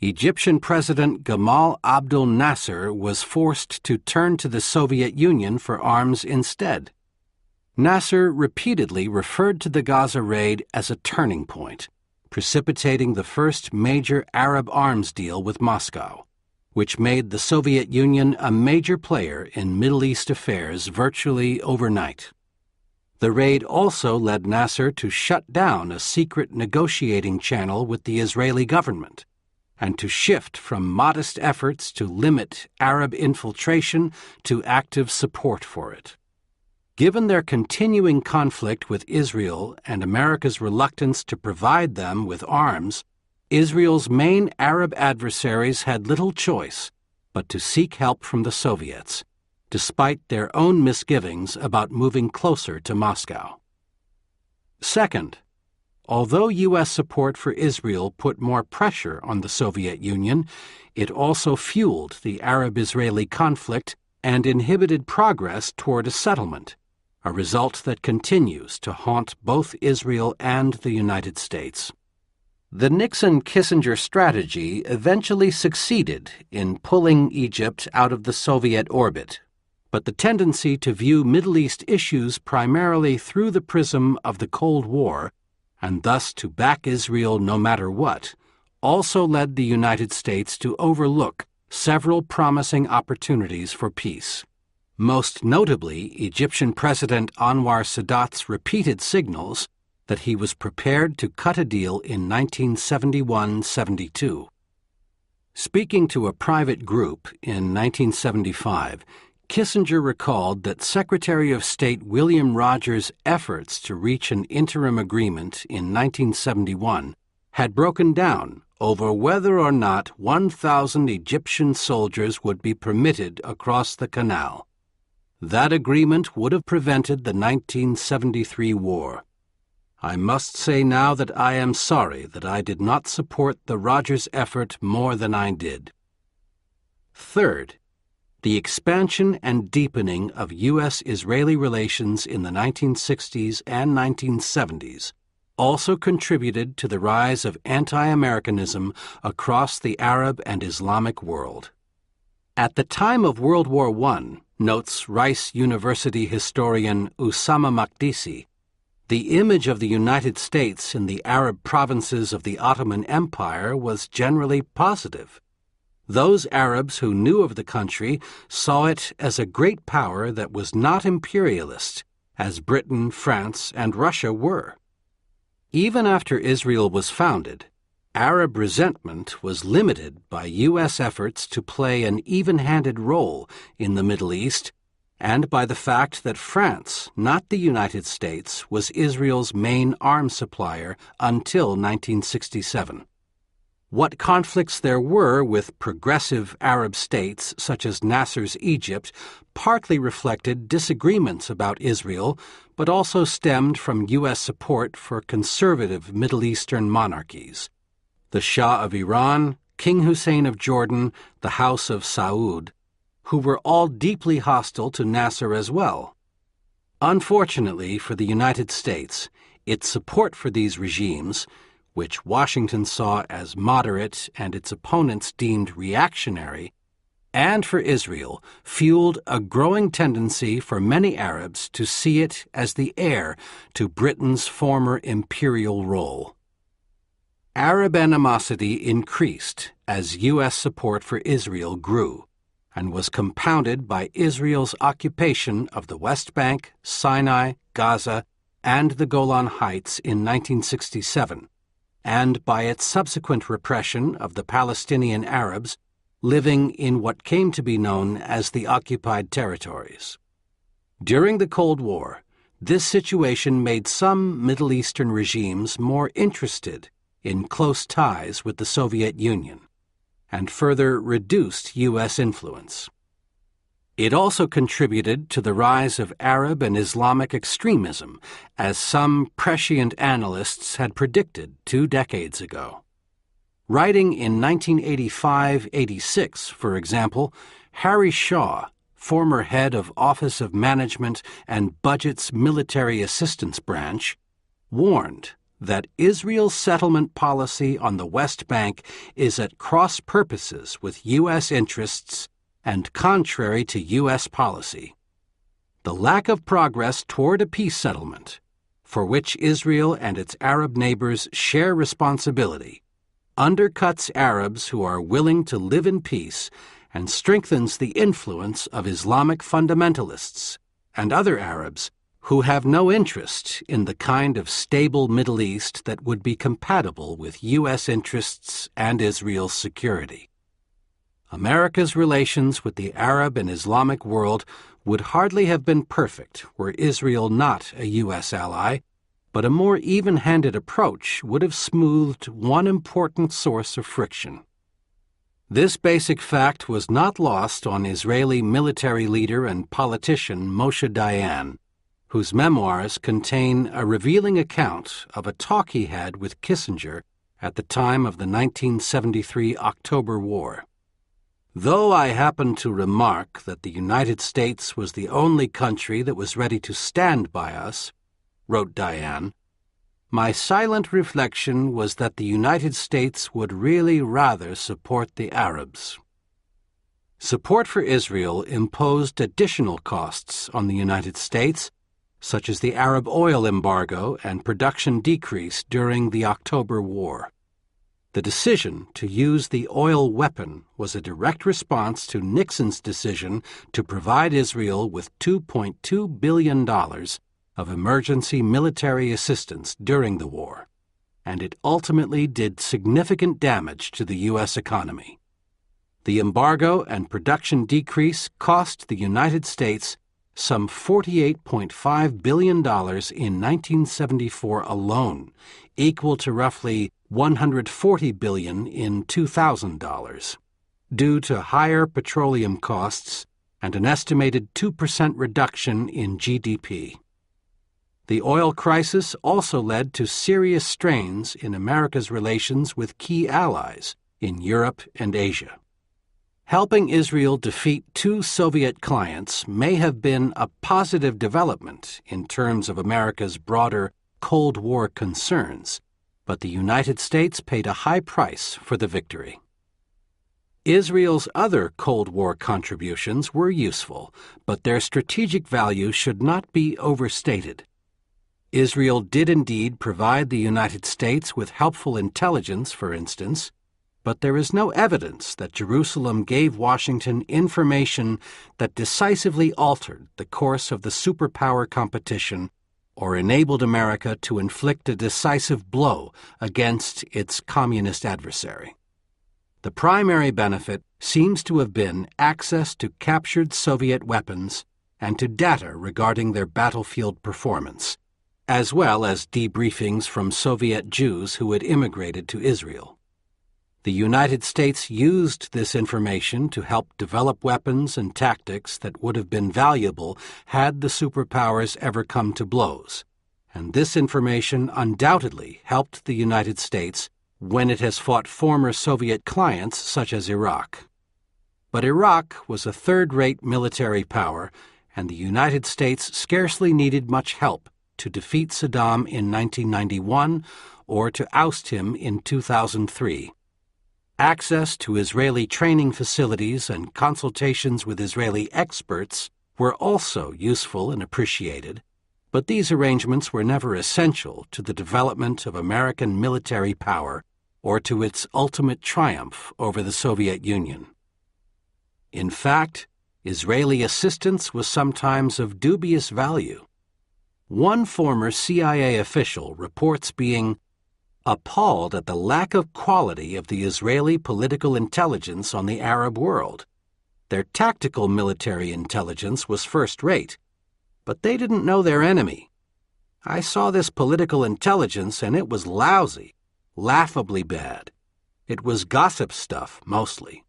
Egyptian President Gamal Abdel Nasser was forced to turn to the Soviet Union for arms instead. Nasser repeatedly referred to the Gaza raid as a turning point, precipitating the first major Arab arms deal with Moscow, which made the Soviet Union a major player in Middle East affairs virtually overnight. The raid also led Nasser to shut down a secret negotiating channel with the Israeli government, and to shift from modest efforts to limit Arab infiltration to active support for it. Given their continuing conflict with Israel and America's reluctance to provide them with arms, Israel's main Arab adversaries had little choice but to seek help from the Soviets, despite their own misgivings about moving closer to Moscow. Second, although U.S. support for Israel put more pressure on the Soviet Union, it also fueled the Arab-Israeli conflict and inhibited progress toward a settlement, a result that continues to haunt both Israel and the United States. The Nixon-Kissinger strategy eventually succeeded in pulling Egypt out of the Soviet orbit, but the tendency to view Middle East issues primarily through the prism of the Cold War, and thus to back Israel no matter what, also led the United States to overlook several promising opportunities for peace. Most notably, Egyptian President Anwar Sadat's repeated signals that he was prepared to cut a deal in 1971-72. Speaking to a private group in 1975, Kissinger recalled that Secretary of State William Rogers' efforts to reach an interim agreement in 1971 had broken down over whether or not 1,000 Egyptian soldiers would be permitted across the canal. That agreement would have prevented the 1973 war. I must say now that I am sorry that I did not support the Rogers effort more than I did. Third, the expansion and deepening of U.S.-Israeli relations in the 1960s and 1970s also contributed to the rise of anti-Americanism across the Arab and Islamic world. At the time of World War I, notes Rice University historian Usama Makdisi, the image of the United States in the Arab provinces of the Ottoman Empire was generally positive. Those Arabs who knew of the country saw it as a great power that was not imperialist, as Britain, France, and Russia were. Even after Israel was founded, Arab resentment was limited by U.S. efforts to play an even-handed role in the Middle East and by the fact that France, not the United States, was Israel's main arms supplier until 1967. What conflicts there were with progressive Arab states such as Nasser's Egypt partly reflected disagreements about Israel, but also stemmed from U.S. support for conservative Middle Eastern monarchies. The Shah of Iran, King Hussein of Jordan, the House of Saud, who were all deeply hostile to Nasser as well. Unfortunately for the United States, its support for these regimes, which Washington saw as moderate and its opponents deemed reactionary, and for Israel, fueled a growing tendency for many Arabs to see it as the heir to Britain's former imperial role. Arab animosity increased as U.S. support for Israel grew, and was compounded by Israel's occupation of the West Bank, Sinai, Gaza, and the Golan Heights in 1967, and by its subsequent repression of the Palestinian Arabs living in what came to be known as the occupied territories. During the Cold War, this situation made some Middle Eastern regimes more interested in close ties with the Soviet Union, and further reduced U.S. influence. It also contributed to the rise of Arab and Islamic extremism, as some prescient analysts had predicted 2 decades ago. Writing in 1985-86, for example, Harry Shaw, former head of Office of Management and Budget's Military Assistance Branch, warned that Israel's settlement policy on the West Bank is at cross purposes with U.S. interests and contrary to U.S. policy. The lack of progress toward a peace settlement, for which Israel and its Arab neighbors share responsibility, undercuts Arabs who are willing to live in peace and strengthens the influence of Islamic fundamentalists and other Arabs who have no interest in the kind of stable Middle East that would be compatible with U.S. interests and Israel's security. America's relations with the Arab and Islamic world would hardly have been perfect were Israel not a U.S. ally, but a more even-handed approach would have smoothed one important source of friction. This basic fact was not lost on Israeli military leader and politician Moshe Dayan, whose memoirs contain a revealing account of a talk he had with Kissinger at the time of the 1973 October War. Though I happened to remark that the United States was the only country that was ready to stand by us, wrote Dayan, my silent reflection was that the United States would really rather support the Arabs. Support for Israel imposed additional costs on the United States, such as the Arab oil embargo and production decrease during the October War. The decision to use the oil weapon was a direct response to Nixon's decision to provide Israel with $2.2 billion of emergency military assistance during the war, and it ultimately did significant damage to the U.S. economy. The embargo and production decrease cost the United States some $48.5 billion in 1974 alone, equal to roughly $140 billion in $2000, due to higher petroleum costs and an estimated 2% reduction in GDP. The oil crisis also led to serious strains in America's relations with key allies in Europe and Asia. Helping Israel defeat two Soviet clients may have been a positive development in terms of America's broader Cold War concerns, but the United States paid a high price for the victory. Israel's other Cold War contributions were useful, but their strategic value should not be overstated. Israel did indeed provide the United States with helpful intelligence, for instance, but there is no evidence that Jerusalem gave Washington information that decisively altered the course of the superpower competition or enabled America to inflict a decisive blow against its communist adversary. The primary benefit seems to have been access to captured Soviet weapons and to data regarding their battlefield performance, as well as debriefings from Soviet Jews who had immigrated to Israel. The United States used this information to help develop weapons and tactics that would have been valuable had the superpowers ever come to blows, and this information undoubtedly helped the United States when it has fought former Soviet clients such as Iraq. But Iraq was a third-rate military power, and the United States scarcely needed much help to defeat Saddam in 1991 or to oust him in 2003. Access to Israeli training facilities and consultations with Israeli experts were also useful and appreciated, but these arrangements were never essential to the development of American military power or to its ultimate triumph over the Soviet Union. In fact, Israeli assistance was sometimes of dubious value. One former CIA official reports being appalled at the lack of quality of the Israeli political intelligence on the Arab world. Their tactical military intelligence was first-rate, but they didn't know their enemy. I saw this political intelligence and it was lousy, laughably bad. It was gossip stuff, mostly.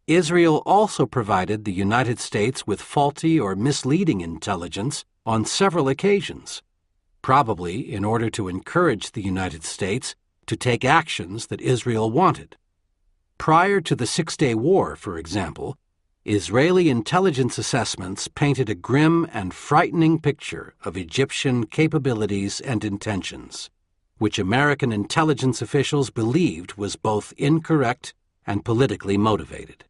Israel also provided the United States with faulty or misleading intelligence on several occasions, probably in order to encourage the United States to take actions that Israel wanted. Prior to the Six-Day War, for example, Israeli intelligence assessments painted a grim and frightening picture of Egyptian capabilities and intentions, which American intelligence officials believed was both incorrect and politically motivated.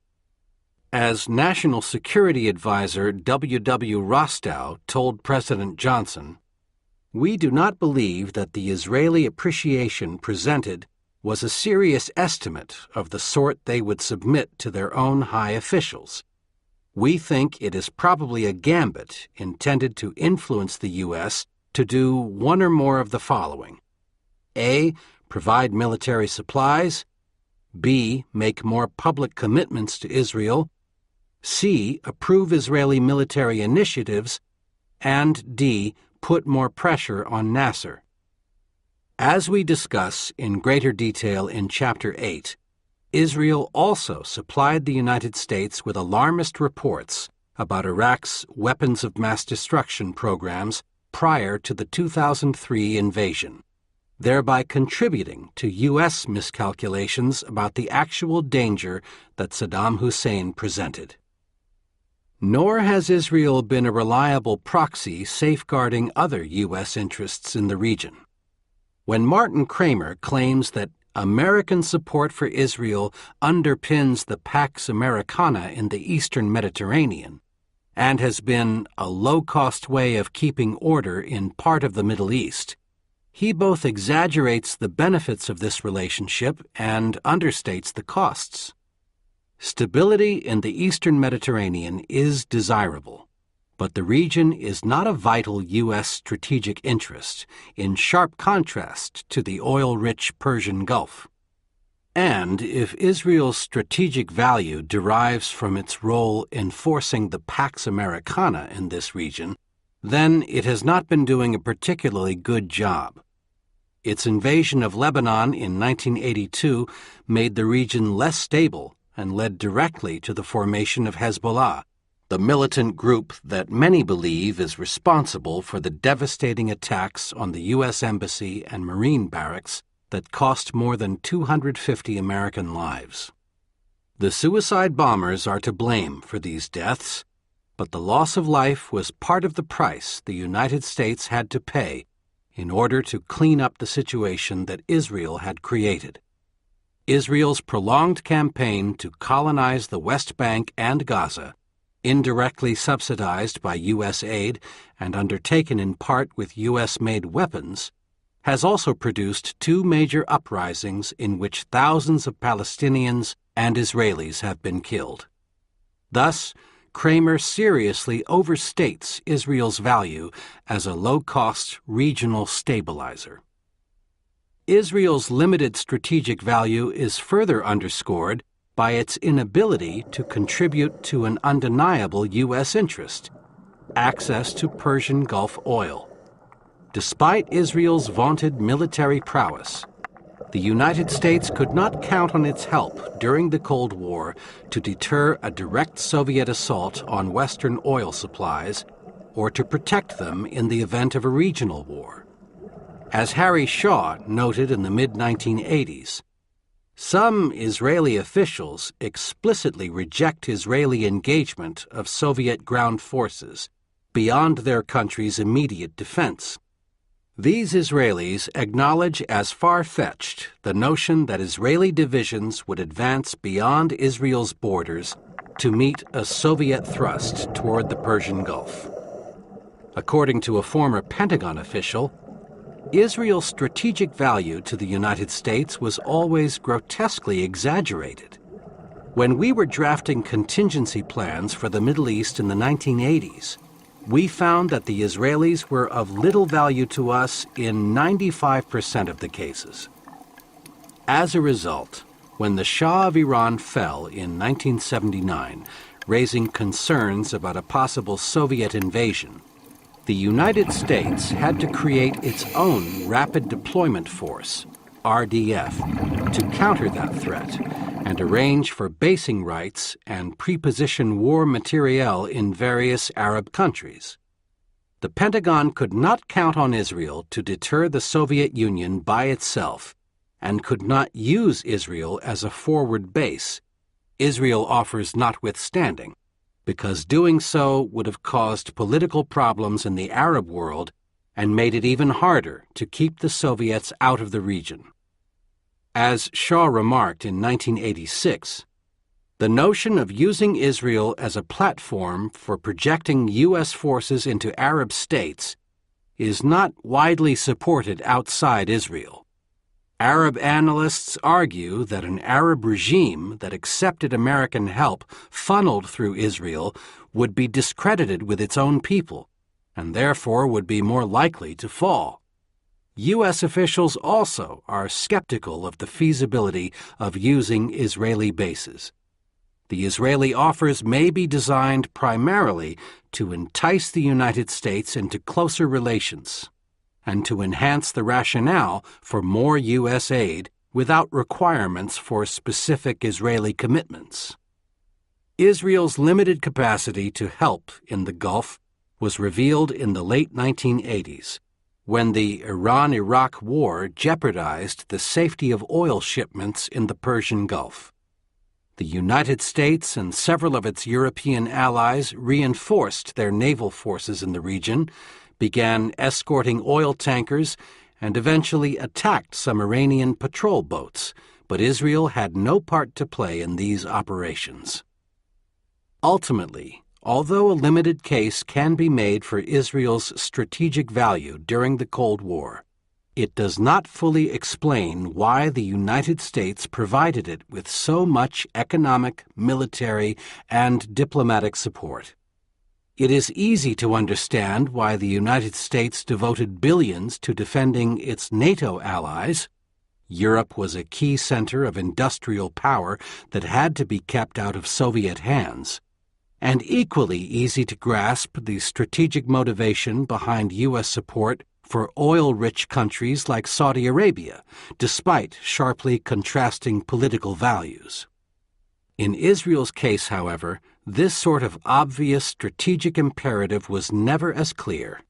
As National Security Advisor W. Rostow told President Johnson, "We do not believe that the Israeli appreciation presented was a serious estimate of the sort they would submit to their own high officials. We think it is probably a gambit intended to influence the U.S. to do one or more of the following: A. Provide military supplies, B. Make more public commitments to Israel, C. Approve Israeli military initiatives, and D. Put more pressure on Nasser." As we discuss in greater detail in Chapter 8, Israel also supplied the United States with alarmist reports about Iraq's weapons of mass destruction programs prior to the 2003 invasion, thereby contributing to U.S. miscalculations about the actual danger that Saddam Hussein presented. Nor has Israel been a reliable proxy safeguarding other U.S. interests in the region. When Martin Kramer claims that American support for Israel underpins the Pax Americana in the Eastern Mediterranean and has been a low-cost way of keeping order in part of the Middle East, he both exaggerates the benefits of this relationship and understates the costs. Stability in the Eastern Mediterranean is desirable, but the region is not a vital U.S. strategic interest, in sharp contrast to the oil-rich Persian Gulf. And if Israel's strategic value derives from its role enforcing the Pax Americana in this region, then it has not been doing a particularly good job. Its invasion of Lebanon in 1982 made the region less stable and led directly to the formation of Hezbollah, the militant group that many believe is responsible for the devastating attacks on the U.S. Embassy and Marine barracks that cost more than 250 American lives. The suicide bombers are to blame for these deaths, but the loss of life was part of the price the United States had to pay in order to clean up the situation that Israel had created. Israel's prolonged campaign to colonize the West Bank and Gaza, indirectly subsidized by U.S. aid and undertaken in part with U.S.-made weapons, has also produced two major uprisings in which thousands of Palestinians and Israelis have been killed. Thus, Kramer seriously overstates Israel's value as a low-cost regional stabilizer. Israel's limited strategic value is further underscored by its inability to contribute to an undeniable U.S. interest, access to Persian Gulf oil. Despite Israel's vaunted military prowess, the United States could not count on its help during the Cold War to deter a direct Soviet assault on Western oil supplies or to protect them in the event of a regional war. As Harry Shaw noted in the mid-1980s, some Israeli officials explicitly reject Israeli engagement of Soviet ground forces beyond their country's immediate defense. These Israelis acknowledge as far-fetched the notion that Israeli divisions would advance beyond Israel's borders to meet a Soviet thrust toward the Persian Gulf. According to a former Pentagon official, Israel's strategic value to the United States was always grotesquely exaggerated. When we were drafting contingency plans for the Middle East in the 1980s, we found that the Israelis were of little value to us in 95% of the cases. As a result, when the Shah of Iran fell in 1979, raising concerns about a possible Soviet invasion, the United States had to create its own Rapid Deployment Force, RDF, to counter that threat and arrange for basing rights and preposition war materiel in various Arab countries. The Pentagon could not count on Israel to deter the Soviet Union by itself and could not use Israel as a forward base, Israel offers notwithstanding, because doing so would have caused political problems in the Arab world and made it even harder to keep the Soviets out of the region. As Shaw remarked in 1986, the notion of using Israel as a platform for projecting U.S. forces into Arab states is not widely supported outside Israel. Arab analysts argue that an Arab regime that accepted American help funneled through Israel would be discredited with its own people, and therefore would be more likely to fall. U.S. officials also are skeptical of the feasibility of using Israeli bases. The Israeli offers may be designed primarily to entice the United States into closer relations and to enhance the rationale for more U.S. aid without requirements for specific Israeli commitments. Israel's limited capacity to help in the Gulf was revealed in the late 1980s, when the Iran-Iraq War jeopardized the safety of oil shipments in the Persian Gulf. The United States and several of its European allies reinforced their naval forces in the region, began escorting oil tankers, and eventually attacked some Iranian patrol boats, but Israel had no part to play in these operations. Ultimately, although a limited case can be made for Israel's strategic value during the Cold War, it does not fully explain why the United States provided it with so much economic, military, and diplomatic support. It is easy to understand why the United States devoted billions to defending its NATO allies. Europe was a key center of industrial power that had to be kept out of Soviet hands. And equally easy to grasp the strategic motivation behind U.S. support for oil-rich countries like Saudi Arabia, despite sharply contrasting political values. In Israel's case, however, this sort of obvious strategic imperative was never as clear.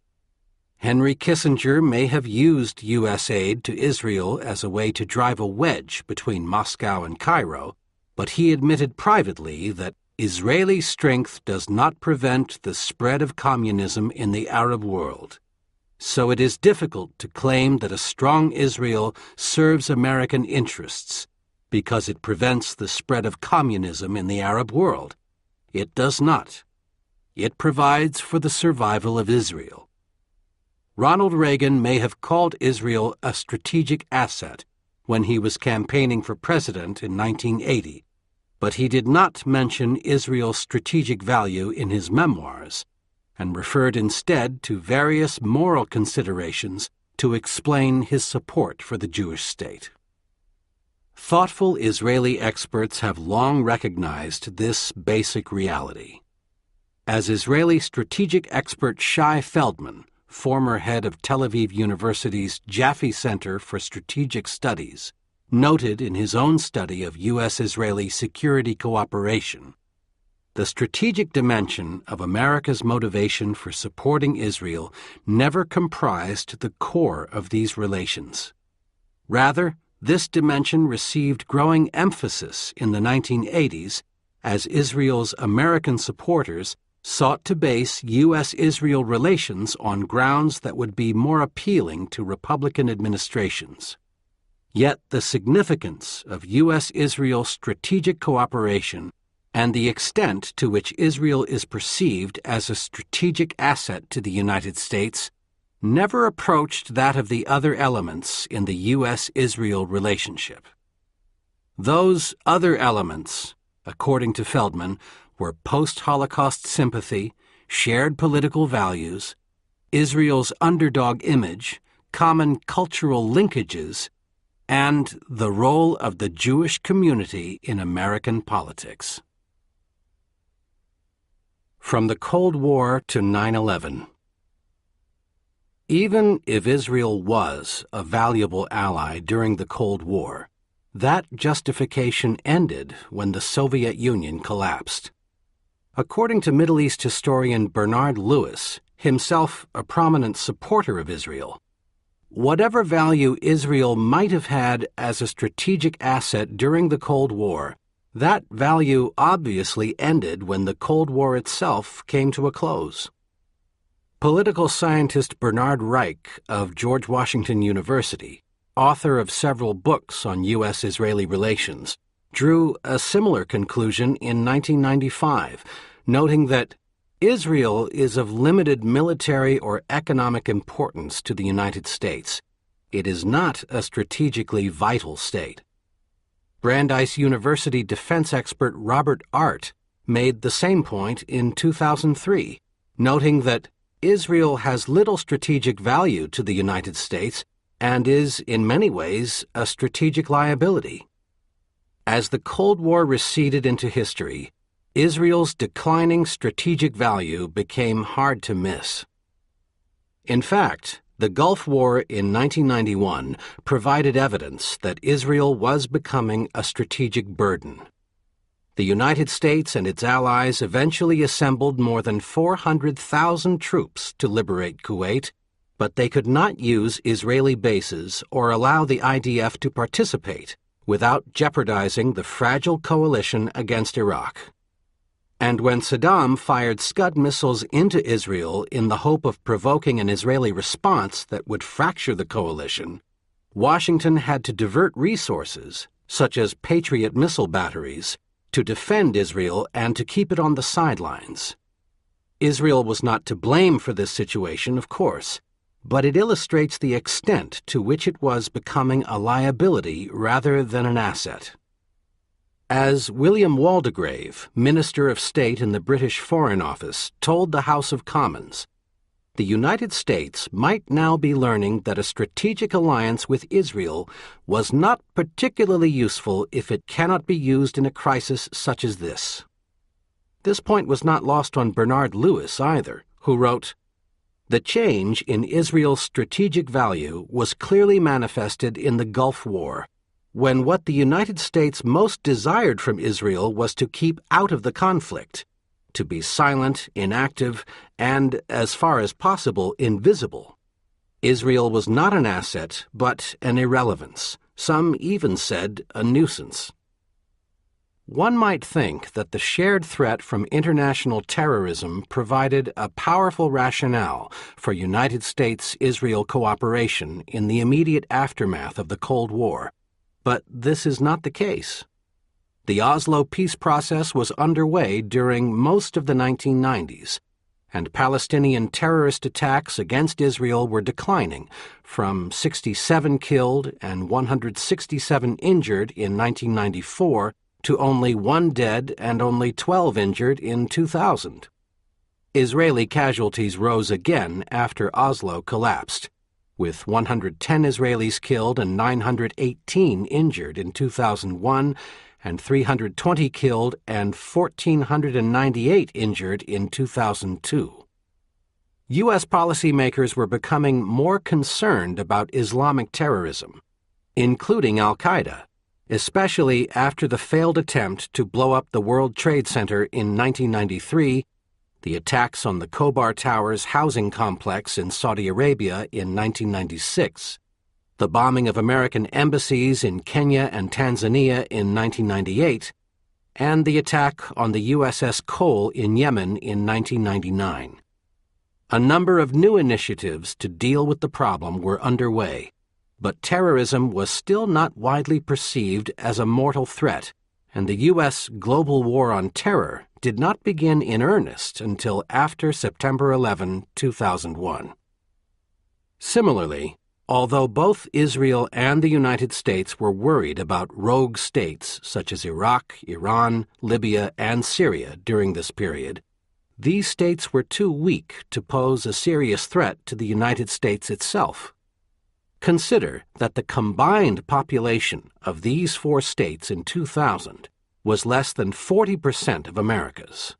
Henry Kissinger may have used U.S. aid to Israel as a way to drive a wedge between Moscow and Cairo, but he admitted privately that Israeli strength does not prevent the spread of communism in the Arab world. So it is difficult to claim that a strong Israel serves American interests because it prevents the spread of communism in the Arab world. It does not. It provides for the survival of Israel. Ronald Reagan may have called Israel a strategic asset when he was campaigning for president in 1980, but he did not mention Israel's strategic value in his memoirs, and referred instead to various moral considerations to explain his support for the Jewish state. Thoughtful Israeli experts have long recognized this basic reality. As Israeli strategic expert Shai Feldman, former head of Tel Aviv University's Jaffe Center for Strategic Studies, noted in his own study of U.S.-Israeli security cooperation, the strategic dimension of America's motivation for supporting Israel never comprised the core of these relations. Rather, this dimension received growing emphasis in the 1980s as Israel's American supporters sought to base U.S.-Israel relations on grounds that would be more appealing to Republican administrations. Yet the significance of U.S.-Israel strategic cooperation and the extent to which Israel is perceived as a strategic asset to the United States never approached that of the other elements in the U.S.-Israel relationship. Those other elements, according to Feldman, were post-Holocaust sympathy, shared political values, Israel's underdog image, common cultural linkages, and the role of the Jewish community in American politics. From the Cold War to 9/11. Even if Israel was a valuable ally during the Cold War, that justification ended when the Soviet Union collapsed. According to Middle East historian Bernard Lewis, himself a prominent supporter of Israel, whatever value Israel might have had as a strategic asset during the Cold War, that value obviously ended when the Cold War itself came to a close. Political scientist Bernard Reich of George Washington University, author of several books on U.S.-Israeli relations, drew a similar conclusion in 1995, noting that Israel is of limited military or economic importance to the United States. It is not a strategically vital state. Brandeis University defense expert Robert Art made the same point in 2003, noting that Israel has little strategic value to the United States and is, in many ways, a strategic liability. As the Cold War receded into history, Israel's declining strategic value became hard to miss. In fact, the Gulf War in 1991 provided evidence that Israel was becoming a strategic burden. The United States and its allies eventually assembled more than 400,000 troops to liberate Kuwait, but they could not use Israeli bases or allow the IDF to participate without jeopardizing the fragile coalition against Iraq. And when Saddam fired Scud missiles into Israel in the hope of provoking an Israeli response that would fracture the coalition, Washington had to divert resources, such as Patriot missile batteries, to defend Israel and to keep it on the sidelines. Israel was not to blame for this situation, of course, but it illustrates the extent to which it was becoming a liability rather than an asset. As William Waldegrave, Minister of State in the British Foreign Office, told the House of Commons, the United States might now be learning that a strategic alliance with Israel was not particularly useful if it cannot be used in a crisis such as this. This point was not lost on Bernard Lewis either, who wrote, "The change in Israel's strategic value was clearly manifested in the Gulf War, when what the United States most desired from Israel was to keep out of the conflict, to be silent, inactive, and, as far as possible, invisible. Israel was not an asset, but an irrelevance. Some even said a nuisance." One might think that the shared threat from international terrorism provided a powerful rationale for United States-Israel cooperation in the immediate aftermath of the Cold War, but this is not the case. The Oslo peace process was underway during most of the 1990s, and Palestinian terrorist attacks against Israel were declining from 67 killed and 167 injured in 1994 to only 1 dead and only 12 injured in 2000. Israeli casualties rose again after Oslo collapsed, with 110 Israelis killed and 918 injured in 2001 and 320 killed and 1,498 injured in 2002. U.S. policymakers were becoming more concerned about Islamic terrorism, including al-Qaeda, especially after the failed attempt to blow up the World Trade Center in 1993, the attacks on the Khobar Towers housing complex in Saudi Arabia in 1996, the bombing of American embassies in Kenya and Tanzania in 1998, and the attack on the USS Cole in Yemen in 1999. A number of new initiatives to deal with the problem were underway, but terrorism was still not widely perceived as a mortal threat, and the U.S. global war on terror did not begin in earnest until after September 11, 2001. Similarly, although both Israel and the United States were worried about rogue states such as Iraq, Iran, Libya, and Syria during this period, these states were too weak to pose a serious threat to the United States itself. Consider that the combined population of these 4 states in 2000 was less than 40% of America's.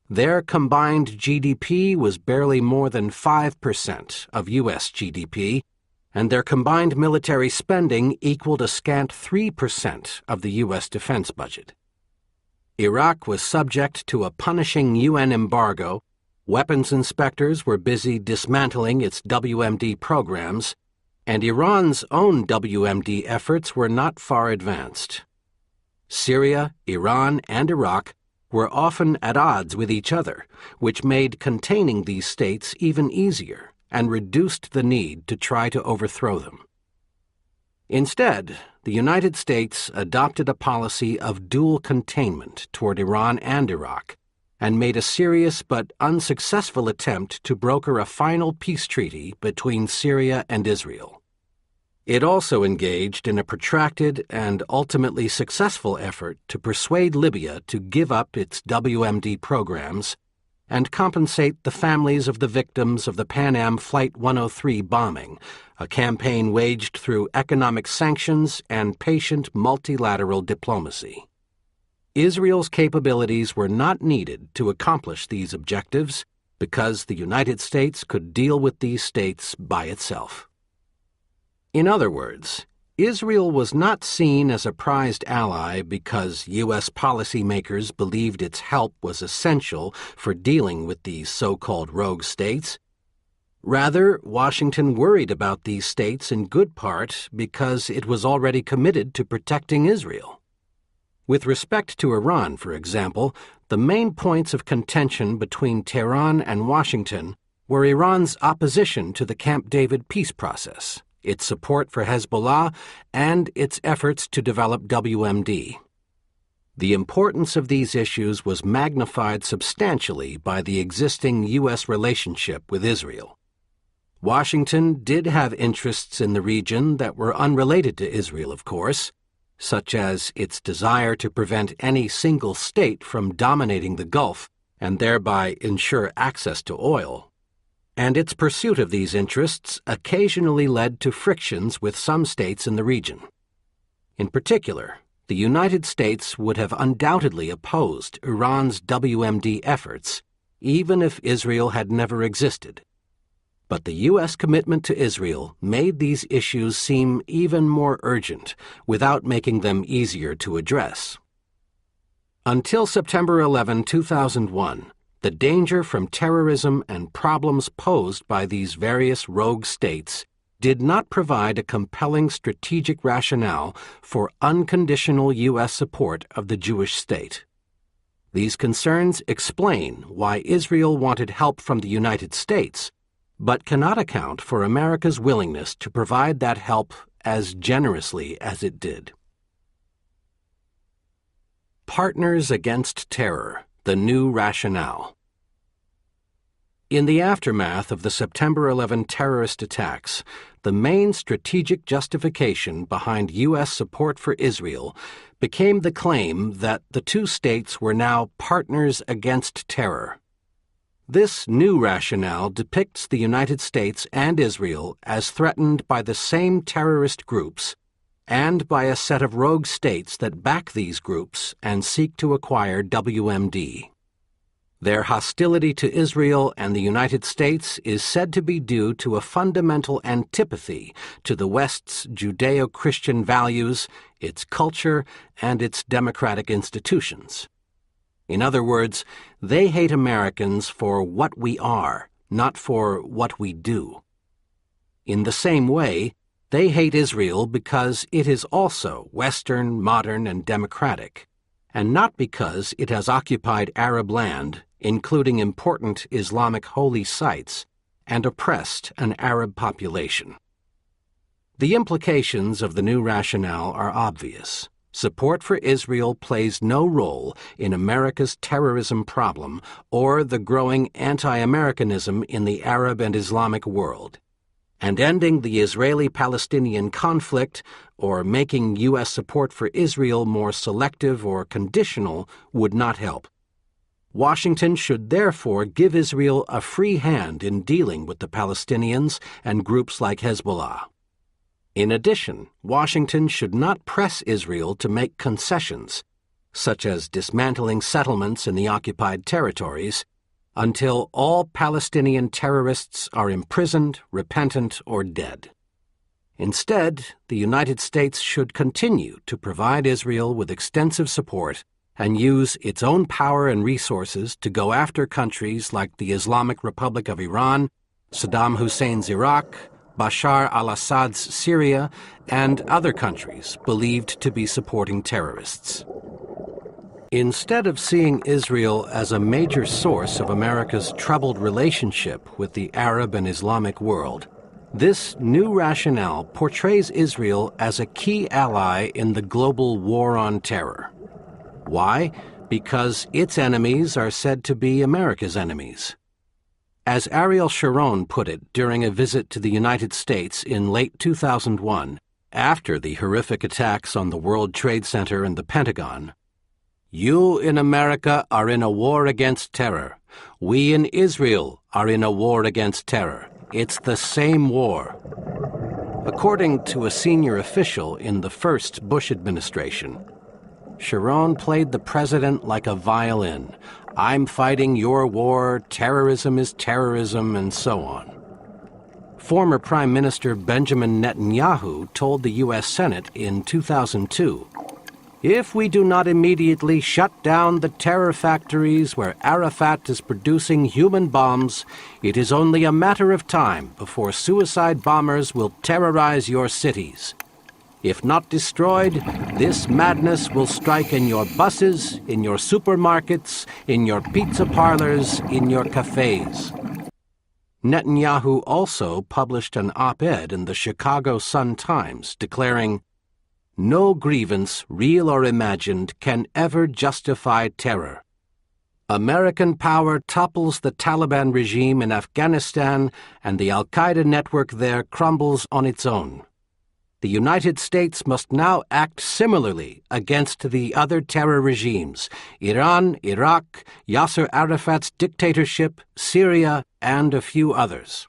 Their combined GDP was barely more than 5% of U.S. GDP, and their combined military spending equaled a scant 3% of the U.S. defense budget. Iraq was subject to a punishing UN embargo, weapons inspectors were busy dismantling its WMD programs, and Iran's own WMD efforts were not far advanced. Syria, Iran, and Iraq were often at odds with each other, which made containing these states even easier and reduced the need to try to overthrow them. Instead, the United States adopted a policy of dual containment toward Iran and Iraq, and made a serious but unsuccessful attempt to broker a final peace treaty between Syria and Israel. It also engaged in a protracted and ultimately successful effort to persuade Libya to give up its WMD programs and compensate the families of the victims of the Pan Am Flight 103 bombing, a campaign waged through economic sanctions and patient multilateral diplomacy. Israel's capabilities were not needed to accomplish these objectives because the United States could deal with these states by itself. In other words, Israel was not seen as a prized ally because U.S. policymakers believed its help was essential for dealing with these so-called rogue states. Rather, Washington worried about these states in good part because it was already committed to protecting Israel. With respect to Iran, for example, The main points of contention between Tehran and Washington were Iran's opposition to the Camp David peace process, its support for Hezbollah, and its efforts to develop WMD. The importance of these issues was magnified substantially by the existing U.S. relationship with Israel. Washington did have interests in the region that were unrelated to Israel, of course, such as its desire to prevent any single state from dominating the Gulf and thereby ensure access to oil. And its pursuit of these interests occasionally led to frictions with some states in the region. In particular, the United States would have undoubtedly opposed Iran's WMD efforts, even if Israel had never existed. But the U.S. commitment to Israel made these issues seem even more urgent, without making them easier to address. Until September 11, 2001, the danger from terrorism and problems posed by these various rogue states did not provide a compelling strategic rationale for unconditional U.S. support of the Jewish state. These concerns explain why Israel wanted help from the United States, but cannot account for America's willingness to provide that help as generously as it did. Partners Against Terror, the New Rationale. In the aftermath of the September 11 terrorist attacks, the main strategic justification behind U.S. support for Israel became the claim that the two states were now partners against terror. This new rationale depicts the United States and Israel as threatened by the same terrorist groups and by a set of rogue states that back these groups and seek to acquire WMD. Their hostility to Israel and the United States is said to be due to a fundamental antipathy to the West's Judeo-Christian values, its culture, and its democratic institutions. In other words, they hate Americans for what we are, not for what we do. In the same way, they hate Israel because it is also Western, modern, and democratic, and not because it has occupied Arab land, including important Islamic holy sites, and oppressed an Arab population. The implications of the new rationale are obvious. Support for Israel plays no role in America's terrorism problem or the growing anti-Americanism in the Arab and Islamic world. And ending the Israeli-Palestinian conflict or making U.S. support for Israel more selective or conditional would not help. Washington should therefore give Israel a free hand in dealing with the Palestinians and groups like Hezbollah. In addition, Washington should not press Israel to make concessions, such as dismantling settlements in the occupied territories, until all Palestinian terrorists are imprisoned, repentant, or dead. Instead, the United States should continue to provide Israel with extensive support and use its own power and resources to go after countries like the Islamic Republic of Iran, Saddam Hussein's Iraq, Bashar al-Assad's Syria, and other countries believed to be supporting terrorists. Instead of seeing Israel as a major source of America's troubled relationship with the Arab and Islamic world, this new rationale portrays Israel as a key ally in the global war on terror. Why? Because its enemies are said to be America's enemies. As Ariel Sharon put it during a visit to the United States in late 2001, after the horrific attacks on the World Trade Center and the Pentagon, "You in America are in a war against terror. We in Israel are in a war against terror. It's the same war." According to a senior official in the first Bush administration, Sharon played the president like a violin. "I'm fighting your war, terrorism is terrorism," and so on. Former Prime Minister Benjamin Netanyahu told the U.S. Senate in 2002, "If we do not immediately shut down the terror factories where Arafat is producing human bombs, it is only a matter of time before suicide bombers will terrorize your cities." If not destroyed, this madness will strike in your buses, in your supermarkets, in your pizza parlors, in your cafes. Netanyahu also published an op-ed in the Chicago Sun-Times declaring, "No grievance, real or imagined, can ever justify terror. American power topples the Taliban regime in Afghanistan, and the al-Qaeda network there crumbles on its own. The United States must now act similarly against the other terror regimes: Iran, Iraq, Yasser Arafat's dictatorship, Syria, and a few others."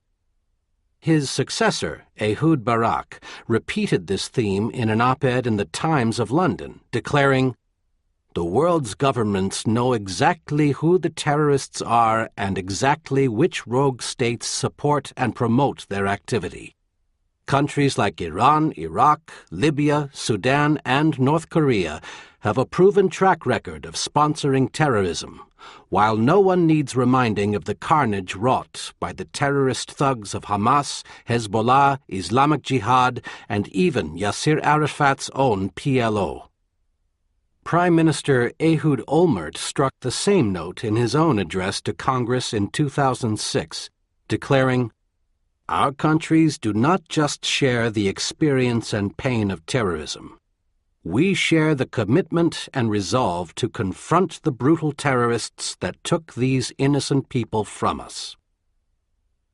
His successor, Ehud Barak, repeated this theme in an op-ed in the Times of London, declaring, "The world's governments know exactly who the terrorists are and exactly which rogue states support and promote their activity. Countries like Iran, Iraq, Libya, Sudan, and North Korea have a proven track record of sponsoring terrorism, while no one needs reminding of the carnage wrought by the terrorist thugs of Hamas, Hezbollah, Islamic Jihad, and even Yasser Arafat's own PLO." Prime Minister Ehud Olmert struck the same note in his own address to Congress in 2006, declaring, "Our countries do not just share the experience and pain of terrorism. We share the commitment and resolve to confront the brutal terrorists that took these innocent people from us."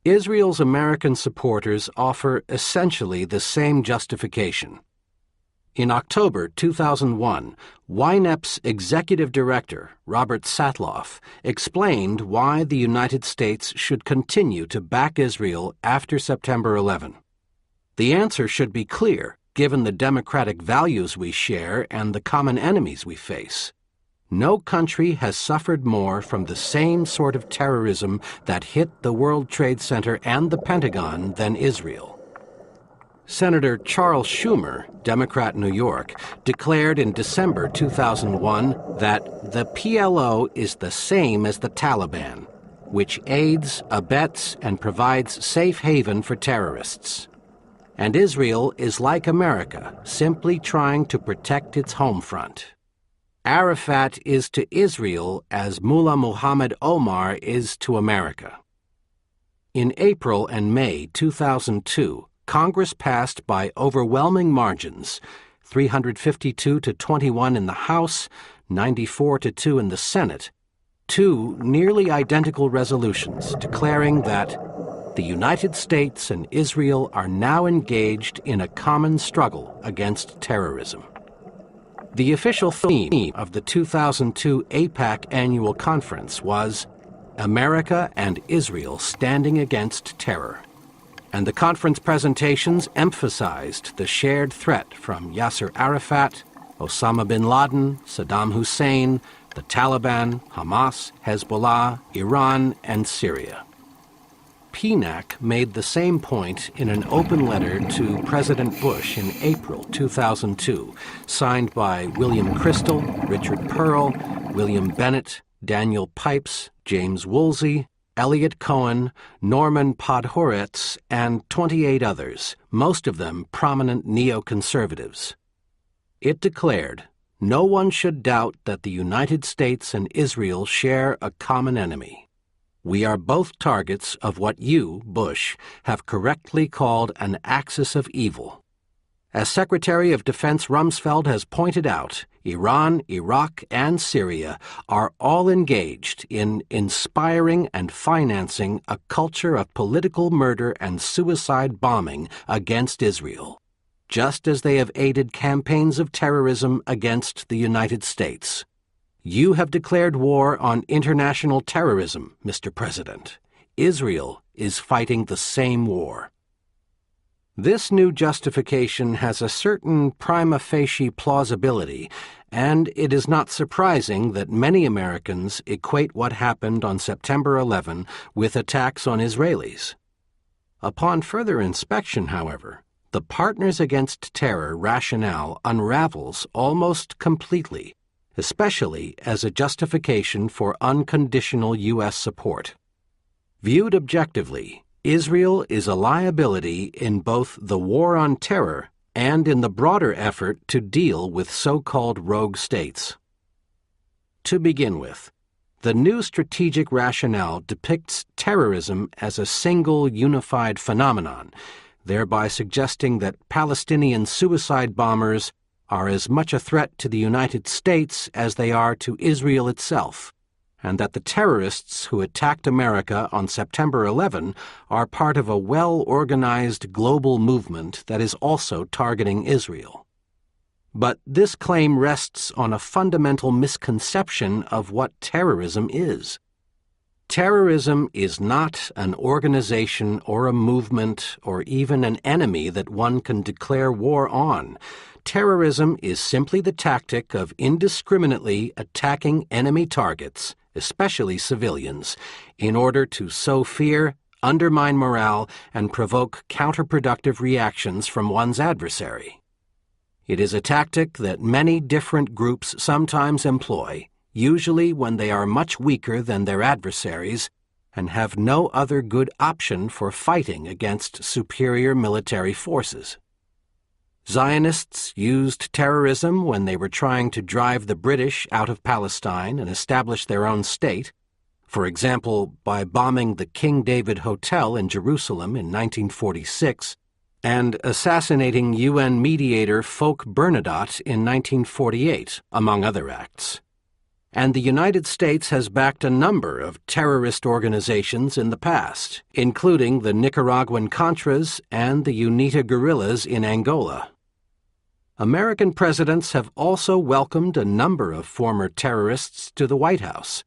Israel's American supporters offer essentially the same justification. In October 2001, YNEP's executive director, Robert Satloff, explained why the United States should continue to back Israel after September 11. The answer should be clear, given the democratic values we share and the common enemies we face. No country has suffered more from the same sort of terrorism that hit the World Trade Center and the Pentagon than Israel. Senator Charles Schumer, Democrat New York, declared in December 2001 that the PLO is the same as the Taliban, which aids, abets, and provides safe haven for terrorists. And Israel is like America, simply trying to protect its home front. Arafat is to Israel as Mullah Muhammad Omar is to America. In April and May 2002, Congress passed by overwhelming margins, 352 to 21 in the House, 94 to 2 in the Senate, two nearly identical resolutions declaring that the United States and Israel are now engaged in a common struggle against terrorism. The official theme of the 2002 Aipac annual conference was America and Israel Standing Against Terror, and the conference presentations emphasized the shared threat from Yasser Arafat, Osama bin Laden, Saddam Hussein, the Taliban, Hamas, Hezbollah, Iran, and Syria. PNAC made the same point in an open letter to President Bush in April 2002, signed by William Kristol, Richard Pearl, William Bennett, Daniel Pipes, James Woolsey, Elliot Cohen, Norman Podhoretz, and 28 others, most of them prominent neoconservatives. It declared, "No one should doubt that the United States and Israel share a common enemy. We are both targets of what you, Bush, have correctly called an axis of evil. As Secretary of Defense Rumsfeld has pointed out, Iran, Iraq, and Syria are all engaged in inspiring and financing a culture of political murder and suicide bombing against Israel, just as they have aided campaigns of terrorism against the United States. You have declared war on international terrorism, Mr. President. Israel is fighting the same war." This new justification has a certain prima facie plausibility, and it is not surprising that many Americans equate what happened on September 11 with attacks on Israelis. Upon further inspection, however, the Partners Against Terror rationale unravels almost completely, especially as a justification for unconditional U.S. support. Viewed objectively, Israel is a liability in both the war on terror and in the broader effort to deal with so-called rogue states. To begin with, the new strategic rationale depicts terrorism as a single unified phenomenon, thereby suggesting that Palestinian suicide bombers are as much a threat to the United States as they are to Israel itself, and that the terrorists who attacked America on September 11 are part of a well-organized global movement that is also targeting Israel. But this claim rests on a fundamental misconception of what terrorism is. Terrorism is not an organization or a movement or even an enemy that one can declare war on. Terrorism is simply the tactic of indiscriminately attacking enemy targets, especially civilians, in order to sow fear, undermine morale, and provoke counterproductive reactions from one's adversary. It is a tactic that many different groups sometimes employ, usually when they are much weaker than their adversaries and have no other good option for fighting against superior military forces. Zionists used terrorism when they were trying to drive the British out of Palestine and establish their own state, for example, by bombing the King David Hotel in Jerusalem in 1946 and assassinating UN mediator Folke Bernadotte in 1948, among other acts. And the United States has backed a number of terrorist organizations in the past, including the Nicaraguan Contras and the UNITA guerrillas in Angola. American presidents have also welcomed a number of former terrorists to the White House,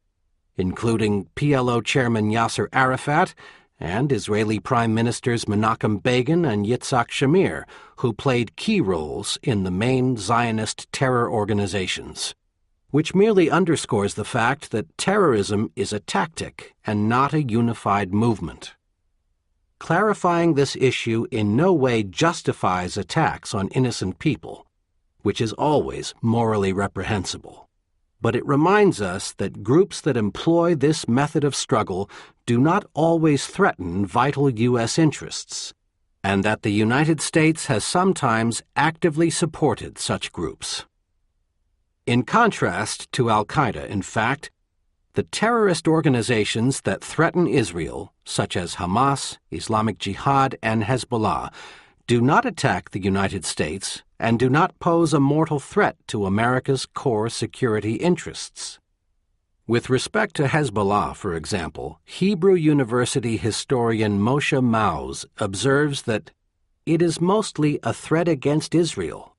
including PLO Chairman Yasser Arafat and Israeli Prime Ministers Menachem Begin and Yitzhak Shamir, who played key roles in the main Zionist terror organizations, which merely underscores the fact that terrorism is a tactic and not a unified movement. Clarifying this issue in no way justifies attacks on innocent people, which is always morally reprehensible. But it reminds us that groups that employ this method of struggle do not always threaten vital U.S. interests, and that the United States has sometimes actively supported such groups. In contrast to al-Qaeda, in fact, the terrorist organizations that threaten Israel, such as Hamas, Islamic Jihad, and Hezbollah, do not attack the United States and do not pose a mortal threat to America's core security interests. With respect to Hezbollah, for example, Hebrew University historian Moshe Maus observes that it is mostly a threat against Israel.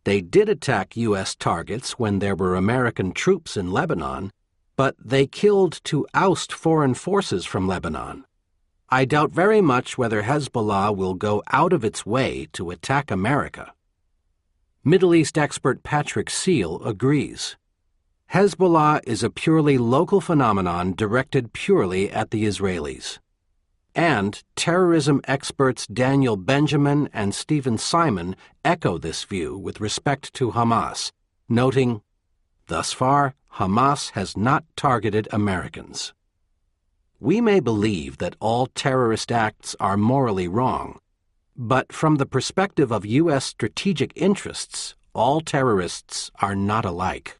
They did attack U.S. targets when there were American troops in Lebanon, but they killed to oust foreign forces from Lebanon. I doubt very much whether Hezbollah will go out of its way to attack America. Middle East expert Patrick Seal agrees. Hezbollah is a purely local phenomenon directed purely at the Israelis. And terrorism experts Daniel Benjamin and Stephen Simon echo this view with respect to Hamas, noting, "Thus far, Hamas has not targeted Americans." We may believe that all terrorist acts are morally wrong, but from the perspective of U.S. strategic interests, all terrorists are not alike.